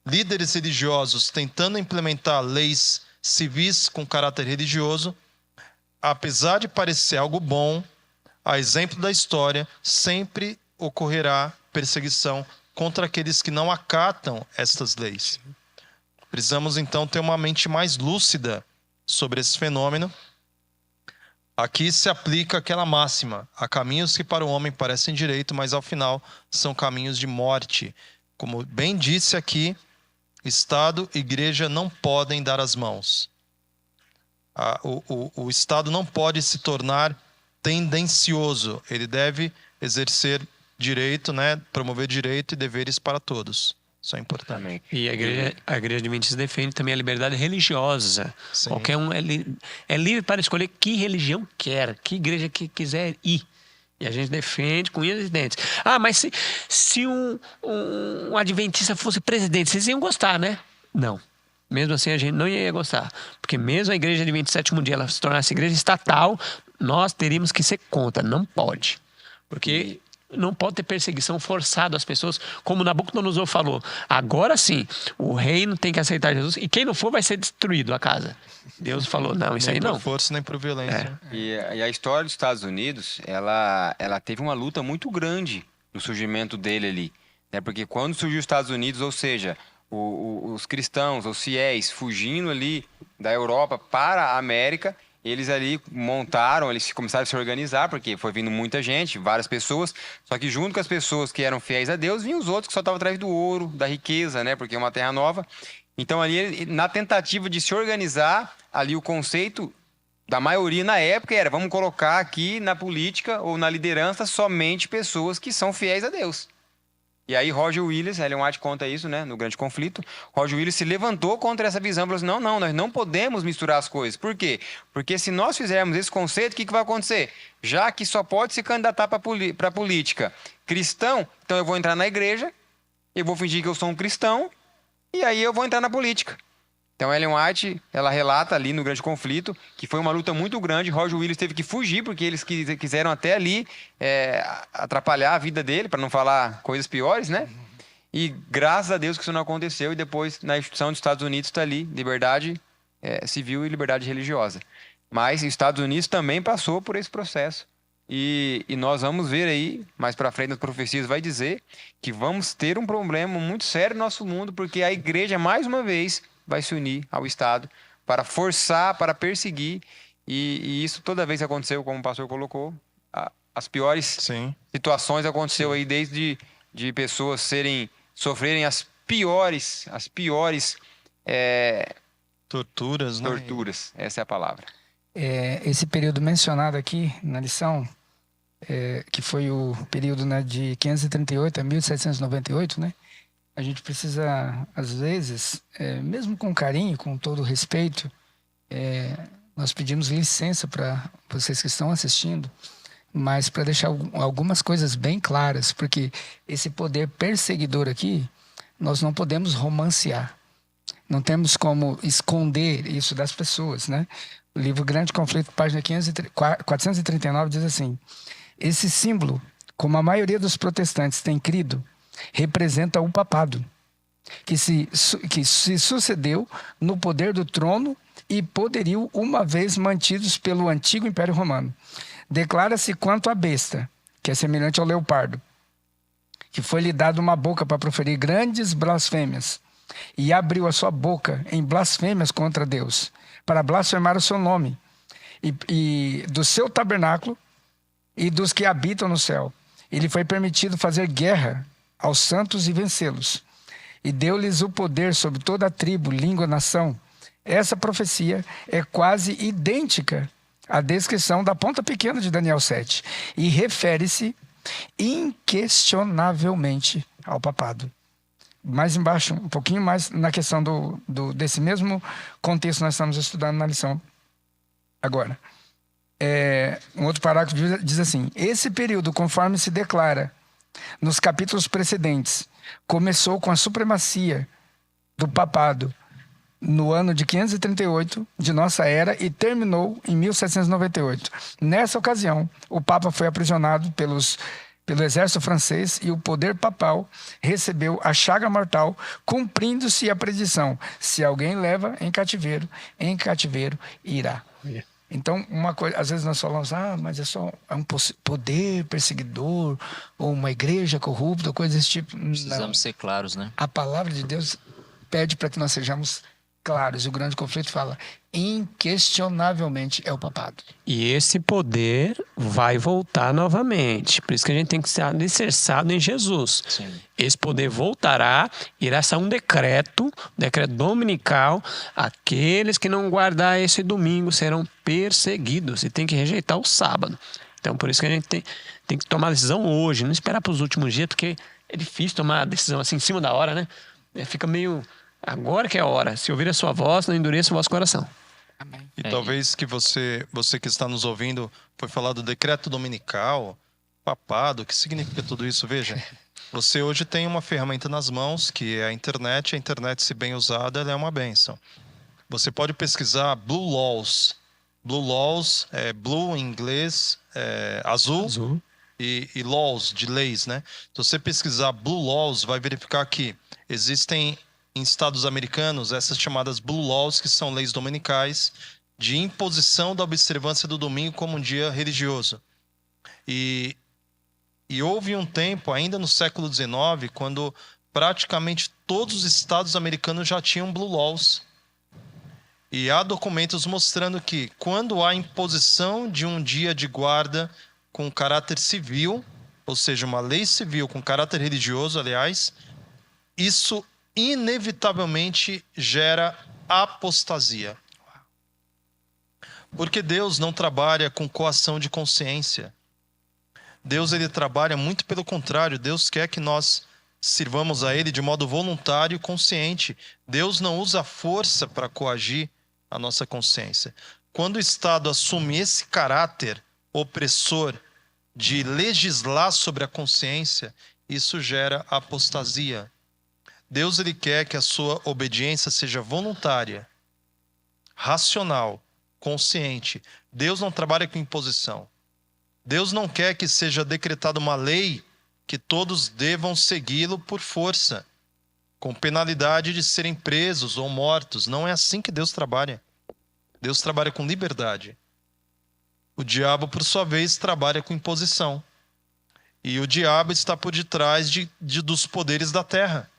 líderes religiosos tentando implementar leis civis com caráter religioso, apesar de parecer algo bom, a exemplo da história, sempre ocorrerá perseguição contra aqueles que não acatam estas leis. Precisamos, então, ter uma mente mais lúcida sobre esse fenômeno. Aqui se aplica aquela máxima: há caminhos que para o homem parecem direito, mas ao final são caminhos de morte. Como bem disse aqui, Estado e Igreja não podem dar as mãos. O Estado não pode se tornar tendencioso. Ele deve exercer direito, né? Promover direito e deveres para todos. Isso é importante. E a Igreja Adventista defende também a liberdade religiosa. Sim. Qualquer um é livre para escolher que religião quer, que igreja que quiser ir. E a gente defende com unhas e dentes. Mas se um adventista fosse presidente, vocês iam gostar, né? Não. Mesmo assim, a gente não ia gostar. Porque mesmo a Igreja Adventista do Sétimo Dia ela se tornasse igreja estatal, nós teríamos que ser contra. Não pode. Porque não pode ter perseguição forçada às pessoas, como Nabucodonosor falou. Agora sim, o reino tem que aceitar Jesus e quem não for vai ser destruído a casa. Deus falou, não, isso aí não. Nem por força, nem por violência. E a história dos Estados Unidos, ela teve uma luta muito grande no surgimento dele ali. Né? Porque quando surgiu os Estados Unidos, ou seja, os cristãos, os fiéis, fugindo ali da Europa para a América, eles ali eles começaram a se organizar, porque foi vindo muita gente, várias pessoas, só que junto com as pessoas que eram fiéis a Deus, vinham os outros que só estavam atrás do ouro, da riqueza, né? Porque é uma terra nova. Então ali, na tentativa de se organizar, ali o conceito da maioria na época era: vamos colocar aqui na política ou na liderança somente pessoas que são fiéis a Deus. E aí Roger Willis, Ellen White conta isso, né, no Grande Conflito. Roger Willis se levantou contra essa visão e falou assim: não, nós não podemos misturar as coisas. Por quê? Porque se nós fizermos esse conceito, o que vai acontecer? Já que só pode se candidatar para a política cristão, então eu vou entrar na igreja, eu vou fingir que eu sou um cristão, e aí eu vou entrar na política. Então Ellen White, ela relata ali no Grande Conflito que foi uma luta muito grande. Roger Willis teve que fugir porque eles quiseram até ali atrapalhar a vida dele, para não falar coisas piores, né? E graças a Deus que isso não aconteceu. E depois na instituição dos Estados Unidos está ali liberdade civil e liberdade religiosa. Mas os Estados Unidos também passou por esse processo. E nós vamos ver aí, mais para frente nas profecias vai dizer que vamos ter um problema muito sério no nosso mundo, porque a igreja, mais uma vez, vai se unir ao Estado para forçar, para perseguir. E isso toda vez que aconteceu, como o pastor colocou, as piores situações aconteceu aí, desde de pessoas sofrerem as piores torturas, né? Torturas, essa é a palavra. Esse período mencionado aqui na lição que foi o período, né, de 538 a 1798, né? A gente precisa, às vezes, mesmo com carinho, com todo respeito, nós pedimos licença para vocês que estão assistindo, mas para deixar algumas coisas bem claras, porque esse poder perseguidor aqui, nós não podemos romancear. Não temos como esconder isso das pessoas, né? O livro Grande Conflito, página 439, diz assim: esse símbolo, como a maioria dos protestantes tem crido, representa o papado, que se sucedeu no poder do trono e poderio uma vez mantidos pelo antigo Império Romano. Declara-se quanto à besta, que é semelhante ao leopardo, que foi-lhe dado uma boca para proferir grandes blasfêmias, e abriu a sua boca em blasfêmias contra Deus, para blasfemar o seu nome, e do seu tabernáculo e dos que habitam no céu. E lhe foi permitido fazer guerra aos santos e vencê-los. E deu-lhes o poder sobre toda a tribo, língua, nação. Essa profecia é quase idêntica à descrição da ponta pequena de Daniel 7 e refere-se inquestionavelmente ao papado. Mais embaixo, um pouquinho mais na questão desse mesmo contexto nós estamos estudando na lição agora. Um outro parágrafo diz assim: esse período, conforme se declara nos capítulos precedentes, começou com a supremacia do papado no ano de 538 de nossa era e terminou em 1798. Nessa ocasião, o Papa foi aprisionado pelo exército francês e o poder papal recebeu a chaga mortal, cumprindo-se a predição: se alguém leva em cativeiro irá. Então, uma coisa, às vezes nós falamos, mas é só um poder perseguidor, ou uma igreja corrupta, coisa desse tipo. Precisamos ser claros, né? A palavra de Deus pede para que nós sejamos claros. E o Grande Conflito fala, inquestionavelmente é o papado. E esse poder vai voltar novamente. Por isso que a gente tem que ser alicerçado em Jesus. Sim. Esse poder voltará, irá ser um decreto dominical. Aqueles que não guardar esse domingo serão perseguidos e tem que rejeitar o sábado. Então, por isso que a gente tem que tomar a decisão hoje, não esperar para os últimos dias, porque é difícil tomar a decisão assim em cima da hora, né? Fica meio... Agora que é a hora. Se ouvir a sua voz, não endureça o vosso coração. Amém. E talvez que você que está nos ouvindo, foi falar do decreto dominical, papado, o que significa tudo isso? Veja, você hoje tem uma ferramenta nas mãos, que é a internet. A internet, se bem usada, ela é uma bênção. Você pode pesquisar Blue Laws. Blue Laws, blue em inglês, azul. E laws, de leis, né? Se você pesquisar Blue Laws, vai verificar que existem em estados americanos essas chamadas Blue Laws, que são leis dominicais de imposição da observância do domingo como um dia religioso. E houve um tempo, ainda no século XIX, quando praticamente todos os estados americanos já tinham Blue Laws. E há documentos mostrando que quando há imposição de um dia de guarda com caráter civil, ou seja, uma lei civil com caráter religioso, aliás, isso inevitavelmente gera apostasia. Porque Deus não trabalha com coação de consciência. Deus, ele trabalha muito pelo contrário. Deus quer que nós sirvamos a ele de modo voluntário e consciente. Deus não usa força para coagir a nossa consciência. Quando o Estado assume esse caráter opressor de legislar sobre a consciência, isso gera apostasia. Deus, ele quer que a sua obediência seja voluntária, racional, consciente. Deus não trabalha com imposição. Deus não quer que seja decretada uma lei que todos devam segui-lo por força, com penalidade de serem presos ou mortos. Não é assim que Deus trabalha. Deus trabalha com liberdade. O diabo, por sua vez, trabalha com imposição. E o diabo está por detrás dos poderes da terra.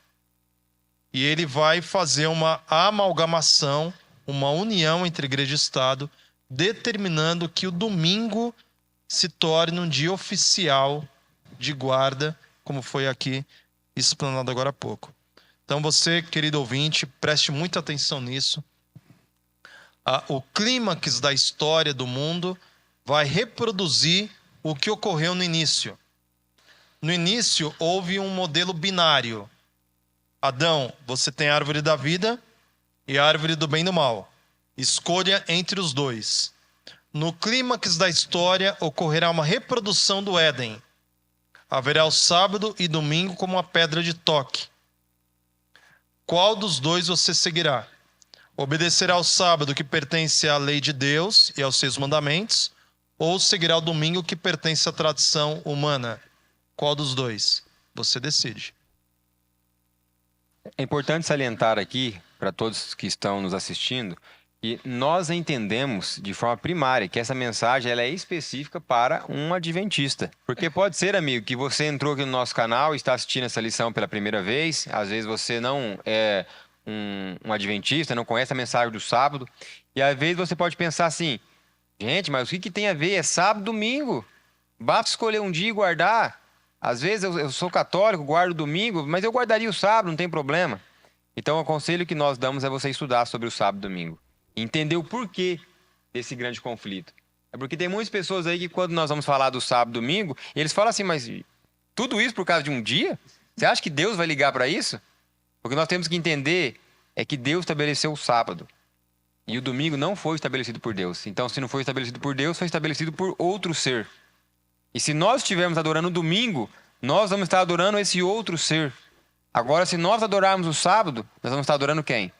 E ele vai fazer uma amalgamação, uma união entre igreja e Estado, determinando que o domingo se torne um dia oficial de guarda, como foi aqui explanado agora há pouco. Então você, querido ouvinte, preste muita atenção nisso. O clímax da história do mundo vai reproduzir o que ocorreu no início. No início, houve um modelo binário. Adão, você tem a árvore da vida e a árvore do bem e do mal. Escolha entre os dois. No clímax da história, ocorrerá uma reprodução do Éden. Haverá o sábado e domingo como uma pedra de toque. Qual dos dois você seguirá? Obedecerá ao sábado, que pertence à lei de Deus e aos seus mandamentos, ou seguirá o domingo, que pertence à tradição humana? Qual dos dois? Você decide. É importante salientar aqui, para todos que estão nos assistindo, que nós entendemos de forma primária que essa mensagem ela é específica para um adventista. Porque pode ser, amigo, que você entrou aqui no nosso canal e está assistindo essa lição pela primeira vez, às vezes você não é um adventista, não conhece a mensagem do sábado, e às vezes você pode pensar assim, gente, mas o que tem a ver? É sábado e domingo. Basta escolher um dia e guardar. Às vezes eu sou católico, guardo domingo, mas eu guardaria o sábado, não tem problema. Então o conselho que nós damos é você estudar sobre o sábado e domingo. Entender o porquê desse grande conflito. É porque tem muitas pessoas aí que quando nós vamos falar do sábado e domingo, eles falam assim, mas tudo isso por causa de um dia? Você acha que Deus vai ligar para isso? O que nós temos que entender é que Deus estabeleceu o sábado. E o domingo não foi estabelecido por Deus. Então, se não foi estabelecido por Deus, foi estabelecido por outro ser. E se nós estivermos adorando o domingo, nós vamos estar adorando esse outro ser. Agora, se nós adorarmos o sábado, nós vamos estar adorando quem?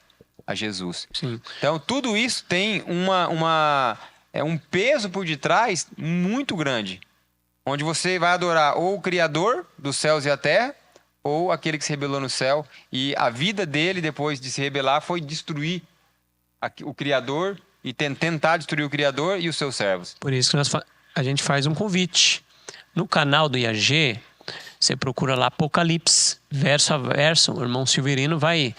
A Jesus. Sim. Então, tudo isso tem um peso por detrás muito grande. Onde você vai adorar ou o Criador dos céus e a terra, ou aquele que se rebelou no céu. E a vida dele, depois de se rebelar, foi destruir o Criador e tentar destruir o Criador e os seus servos. Por isso que a gente faz um convite. No canal do IAG, você procura lá Apocalipse, verso a verso. O irmão Silverino vai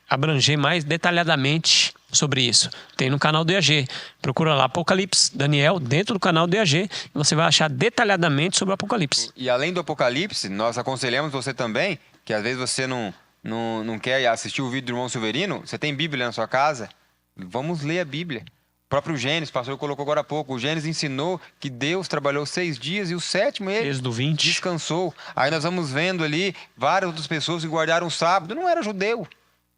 abranger mais detalhadamente sobre isso. Tem no canal do IAG. Procura lá Apocalipse, Daniel, dentro do canal do IAG, e você vai achar detalhadamente sobre o Apocalipse. E além do Apocalipse, nós aconselhamos você também, que às vezes você não quer assistir o vídeo do irmão Silverino, você tem Bíblia na sua casa? Vamos ler a Bíblia. O próprio Gênesis, o pastor colocou agora há pouco, o Gênesis ensinou que Deus trabalhou 6 dias e o 7º ele Êxodo 20. descansou. Aí nós vamos vendo ali várias outras pessoas que guardaram o sábado, não era judeu.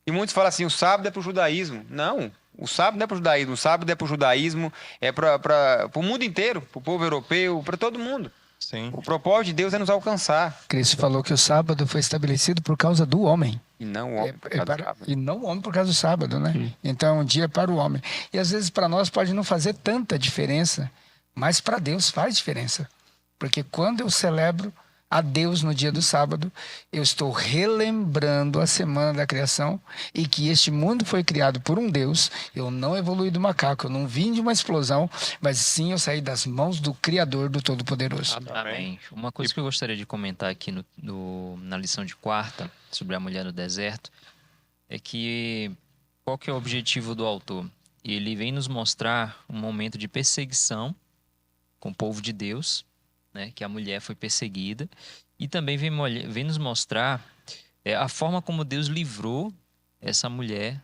E muitos falam assim, o sábado é para o judaísmo. Não, o sábado não é para o judaísmo, o sábado é para o judaísmo, é para o mundo inteiro, para o povo europeu, para todo mundo. Sim. O propósito de Deus é nos alcançar. Cristo falou que o sábado foi estabelecido por causa do homem. E não o homem por causa do sábado. E não o homem por causa do sábado, né? Então, um dia para o homem. E às vezes para nós pode não fazer tanta diferença, mas para Deus faz diferença. Porque quando eu celebro a Deus no dia do sábado, eu estou relembrando a semana da criação e que este mundo foi criado por um Deus. Eu não evolui do macaco, eu não vim de uma explosão, mas sim eu saí das mãos do Criador, do Todo-Poderoso. Amém. Uma coisa que eu gostaria de comentar aqui na lição de quarta, sobre a mulher no deserto, é que qual que é o objetivo do autor? Ele vem nos mostrar um momento de perseguição com o povo de Deus, né, que a mulher foi perseguida, e também vem nos mostrar a forma como Deus livrou essa mulher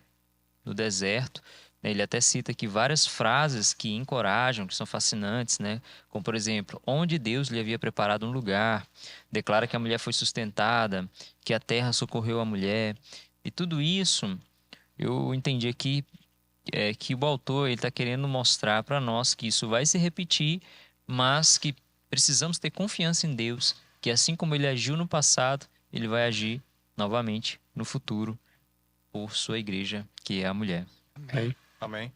no deserto. Ele até cita aqui várias frases que encorajam, que são fascinantes, né? Como, por exemplo, onde Deus lhe havia preparado um lugar, declara que a mulher foi sustentada, que a terra socorreu a mulher. E tudo isso, eu entendi aqui que o autor está querendo mostrar para nós que isso vai se repetir, mas que precisamos ter confiança em Deus, que assim como ele agiu no passado, ele vai agir novamente no futuro por sua igreja, que é a mulher. Amém. Amém.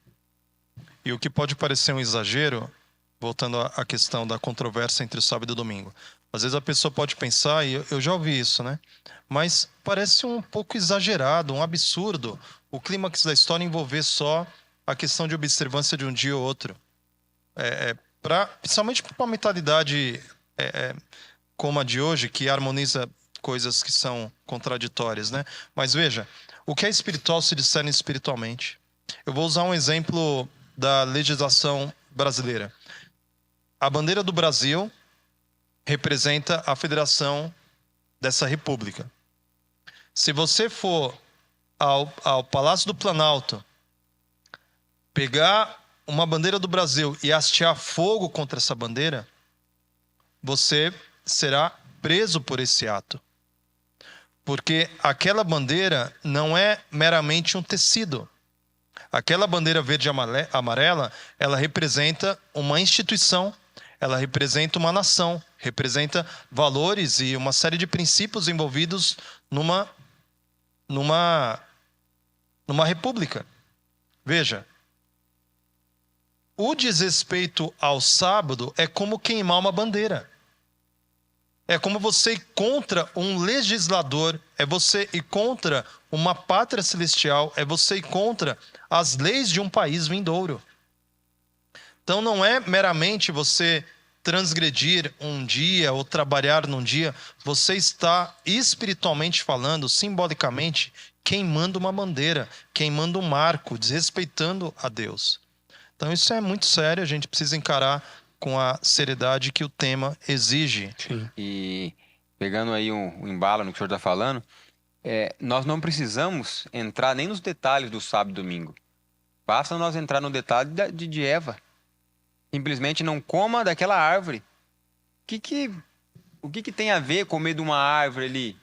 E o que pode parecer um exagero, voltando à questão da controvérsia entre o sábado e o domingo. Às vezes a pessoa pode pensar, e eu já ouvi isso, né? Mas parece um pouco exagerado, um absurdo, o clímax da história envolver só a questão de observância de um dia ou outro. Principalmente para uma mentalidade como a de hoje, que harmoniza coisas que são contraditórias, né? Mas veja, o que é espiritual se discerne espiritualmente. Eu vou usar um exemplo da legislação brasileira. A bandeira do Brasil representa a federação dessa república. Se você for ao Palácio do Planalto, pegar uma bandeira do Brasil e hastear fogo contra essa bandeira, você será preso por esse ato. Porque aquela bandeira não é meramente um tecido. Aquela bandeira verde e amarela, ela representa uma instituição, ela representa uma nação, representa valores e uma série de princípios envolvidos numa república. Veja, o desrespeito ao sábado é como queimar uma bandeira. É como você ir contra um legislador, é você ir contra uma pátria celestial, é você ir contra as leis de um país vindouro. Então não é meramente você transgredir um dia ou trabalhar num dia, você está espiritualmente falando, simbolicamente, queimando uma bandeira, queimando um marco, desrespeitando a Deus. Então isso é muito sério, a gente precisa encarar com a seriedade que o tema exige. Sim. E pegando aí o embalo no que o senhor está falando, nós não precisamos entrar nem nos detalhes do sábado e domingo. Basta nós entrar no detalhe de Eva. Simplesmente não coma daquela árvore. O que tem a ver comer de uma árvore ali?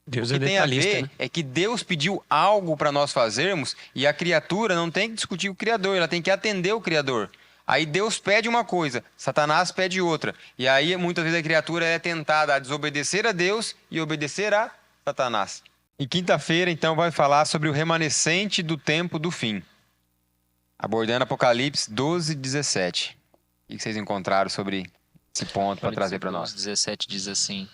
Deus O é que tem a detalhista, ver né? é que Deus pediu algo para nós fazermos e a criatura não tem que discutir com o Criador, ela tem que atender o Criador. Aí Deus pede uma coisa, Satanás pede outra. E aí muitas vezes a criatura é tentada a desobedecer a Deus e obedecer a Satanás. Em quinta-feira, então, vai falar sobre o remanescente do tempo do fim, abordando Apocalipse 12, 17. O que vocês encontraram sobre esse ponto para trazer para nós? 17 diz assim: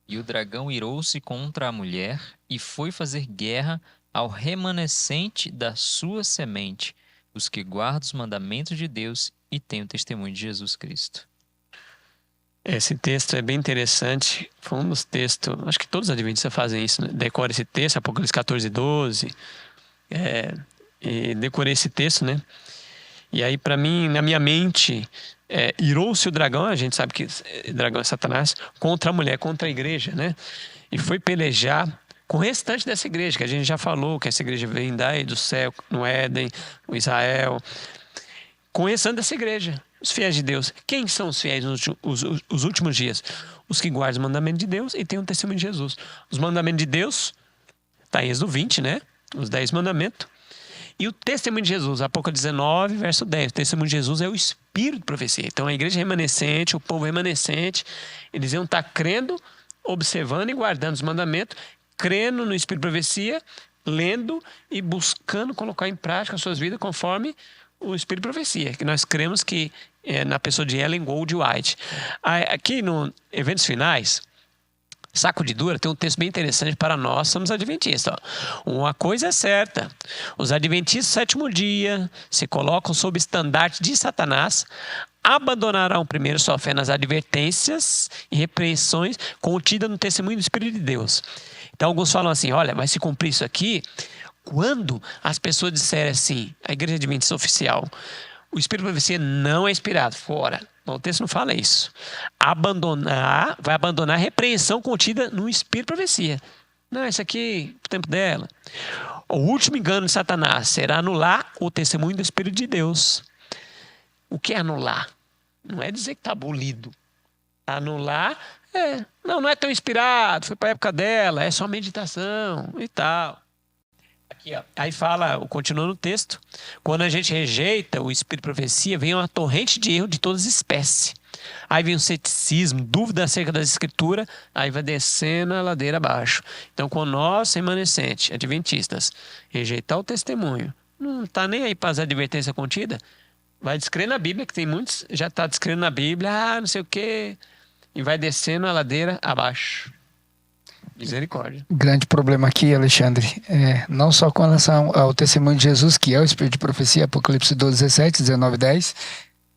E o dragão irou-se contra a mulher e foi fazer guerra ao remanescente da sua semente, os que guardam os mandamentos de Deus e têm o testemunho de Jesus Cristo. Esse texto é bem interessante. Foi um dos textos, acho que todos os adventistas fazem isso, né? Decora esse texto, Apocalipse 14, 12. E decorei esse texto, né? E aí, para mim, na minha mente, irou-se o dragão, a gente sabe que dragão é Satanás, contra a mulher, contra a igreja, né? E foi pelejar com o restante dessa igreja, que a gente já falou, que essa igreja vem daí do céu, no Éden, o Israel. Com o restante dessa igreja, os fiéis de Deus. Quem são os fiéis nos últimos dias? Os que guardam os mandamentos de Deus e têm o testemunho de Jesus. Os mandamentos de Deus, está em Êxodo 20, né? Os 10 mandamentos. E o testemunho de Jesus, Apocalipse 19, verso 10. O testemunho de Jesus é o espírito de profecia. Então a igreja remanescente, o povo remanescente, eles iam estar crendo, observando e guardando os mandamentos, crendo no espírito de profecia, lendo e buscando colocar em prática as suas vidas conforme o espírito de profecia, que nós cremos que é na pessoa de Ellen White. Aqui no Eventos Finais, Sacudidura, tem um texto bem interessante para nós, somos adventistas. Uma coisa é certa, os adventistas do sétimo dia se colocam sob estandarte de Satanás, abandonarão primeiro sua fé nas advertências e repreensões contidas no testemunho do Espírito de Deus. Então alguns falam assim, olha, vai se cumprir isso aqui quando as pessoas disserem assim, a igreja adventista oficial, o Espírito de profecia não é inspirado, fora. Bom, o texto não fala isso. Vai abandonar a repreensão contida no Espírito de profecia. Não, isso aqui é o tempo dela. O último engano de Satanás será anular o testemunho do Espírito de Deus. O que é anular? Não é dizer que está abolido. Anular não é tão inspirado, foi para a época dela, é só meditação e tal. Aqui, ó. Aí fala, continua no texto, quando a gente rejeita o espírito de profecia, vem uma torrente de erro de todas as espécies. Aí vem o ceticismo, dúvida acerca das escrituras, aí vai descendo a ladeira abaixo. Então, com nós, remanescentes, adventistas, rejeitar o testemunho, não está nem aí para as advertências contidas, vai descrever na Bíblia, que tem muitos, já está descrevendo na Bíblia, não sei o quê, e vai descendo a ladeira abaixo. Misericórdia. O grande problema aqui, Alexandre, não só com relação ao testemunho de Jesus, que é o espírito de profecia, Apocalipse 12, 17, 19, 10,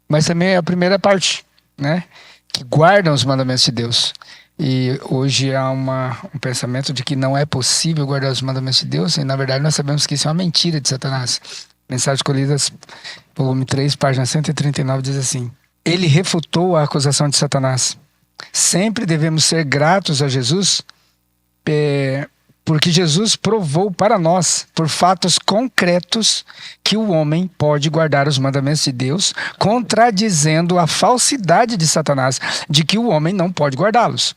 mas também a primeira parte, né? Que guardam os mandamentos de Deus. E hoje há um pensamento de que não é possível guardar os mandamentos de Deus, e na verdade nós sabemos que isso é uma mentira de Satanás. Mensagens Colhidas, volume 3, página 139, diz assim: Ele refutou a acusação de Satanás. Sempre devemos ser gratos a Jesus Porque Jesus provou para nós, por fatos concretos, que o homem pode guardar os mandamentos de Deus, contradizendo a falsidade de Satanás, de que o homem não pode guardá-los.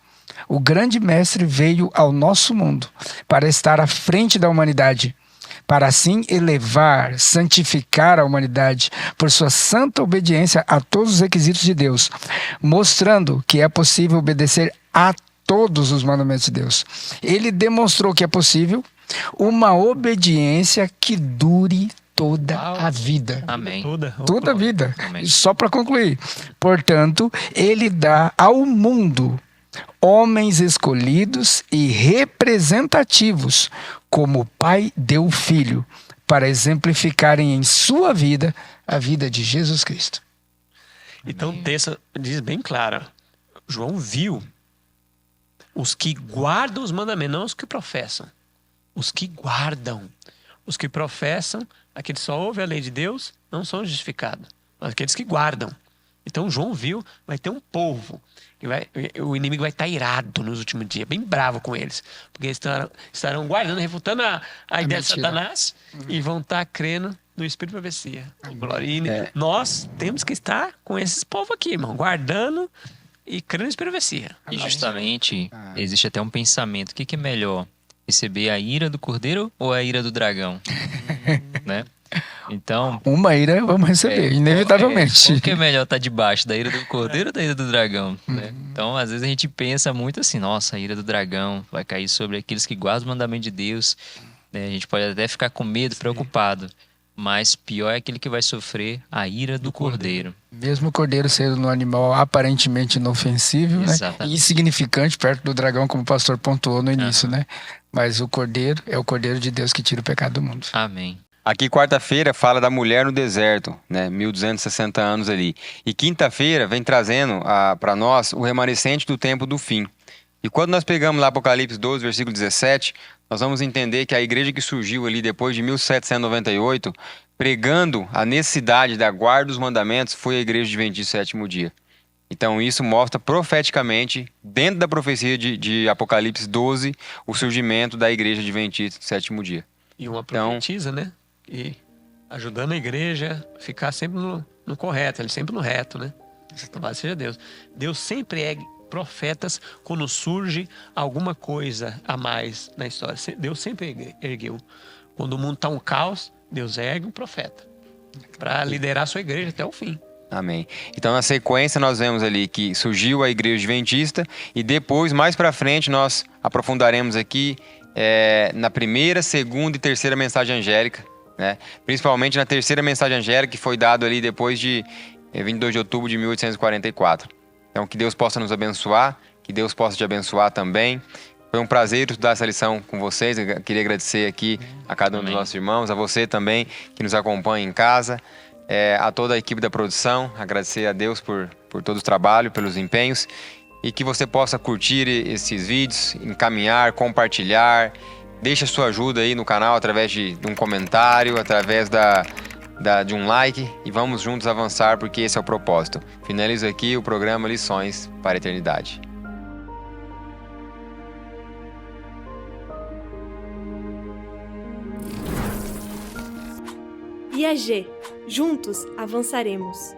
O grande mestre veio ao nosso mundo para estar à frente da humanidade, para assim elevar, santificar a humanidade por sua santa obediência a todos os requisitos de Deus, mostrando que é possível obedecer a todos os mandamentos de Deus. Ele demonstrou que é possível uma obediência que dure toda a vida. Amém. Toda a vida. Amém. Só para concluir. Portanto, ele dá ao mundo homens escolhidos e representativos, como o Pai deu o Filho, para exemplificarem em sua vida a vida de Jesus Cristo. Então o texto diz bem claro. João viu os que guardam os mandamentos, não os que professam. Os que guardam. Os que professam, aqueles que só ouvem a lei de Deus, não são justificados. Mas aqueles que guardam. Então João viu, vai ter um povo. O inimigo vai estar irado nos últimos dias, bem bravo com eles. Porque eles estarão guardando, refutando a ideia de Satanás e vão estar crendo no Espírito de Profecia. Nós temos que estar com esses povos aqui, irmão, guardando e crendo no Espírito de Profecia. E justamente existe até um pensamento: o que é melhor? Receber a ira do cordeiro ou a ira do dragão? Né? Então, uma ira vamos receber, inevitavelmente. O que é melhor estar debaixo da ira do cordeiro ou da ira do dragão? Né? Então, às vezes a gente pensa muito assim: nossa, a ira do dragão vai cair sobre aqueles que guardam o mandamento de Deus. Né? A gente pode até ficar com medo, preocupado. Mas pior é aquele que vai sofrer a ira do cordeiro. Mesmo o cordeiro sendo um animal aparentemente inofensivo, né? E insignificante perto do dragão, como o pastor pontuou no início, né? Mas o cordeiro é o cordeiro de Deus que tira o pecado do mundo. Amém. Aqui, quarta-feira, fala da mulher no deserto, né? 1260 anos ali. E quinta-feira vem trazendo para nós o remanescente do tempo do fim. E quando nós pegamos lá Apocalipse 12, versículo 17, nós vamos entender que a igreja que surgiu ali depois de 1798, pregando a necessidade da guarda dos mandamentos, foi a igreja adventista do sétimo dia. Então isso mostra profeticamente, dentro da profecia de Apocalipse 12, o surgimento da igreja adventista do sétimo dia. E uma profetiza, né? E ajudando a igreja a ficar sempre no correto, ele sempre no reto, né? Louvado seja Deus. Deus sempre ergue profetas quando surge alguma coisa a mais na história. Deus sempre ergueu. Quando o mundo está um caos, Deus ergue um profeta para liderar a sua igreja até o fim. Amém. Então, na sequência, nós vemos ali que surgiu a igreja adventista e depois, mais para frente, nós aprofundaremos aqui na primeira, segunda e terceira mensagem angélica, né? Principalmente na terceira mensagem angélica, que foi dado ali depois de 22 de outubro de 1844. Então, que Deus possa nos abençoar, que Deus possa te abençoar também. Foi um prazer estudar essa lição com vocês. Eu queria agradecer aqui a cada um dos nossos irmãos, a você também que nos acompanha em casa, a toda a equipe da produção. Agradecer a Deus por todo o trabalho, pelos empenhos, e que você possa curtir esses vídeos, encaminhar, compartilhar. Deixe a sua ajuda aí no canal através de um comentário, através de um like, e vamos juntos avançar, porque esse é o propósito. Finalizo aqui o programa Lições para a Eternidade. IAG. Juntos avançaremos.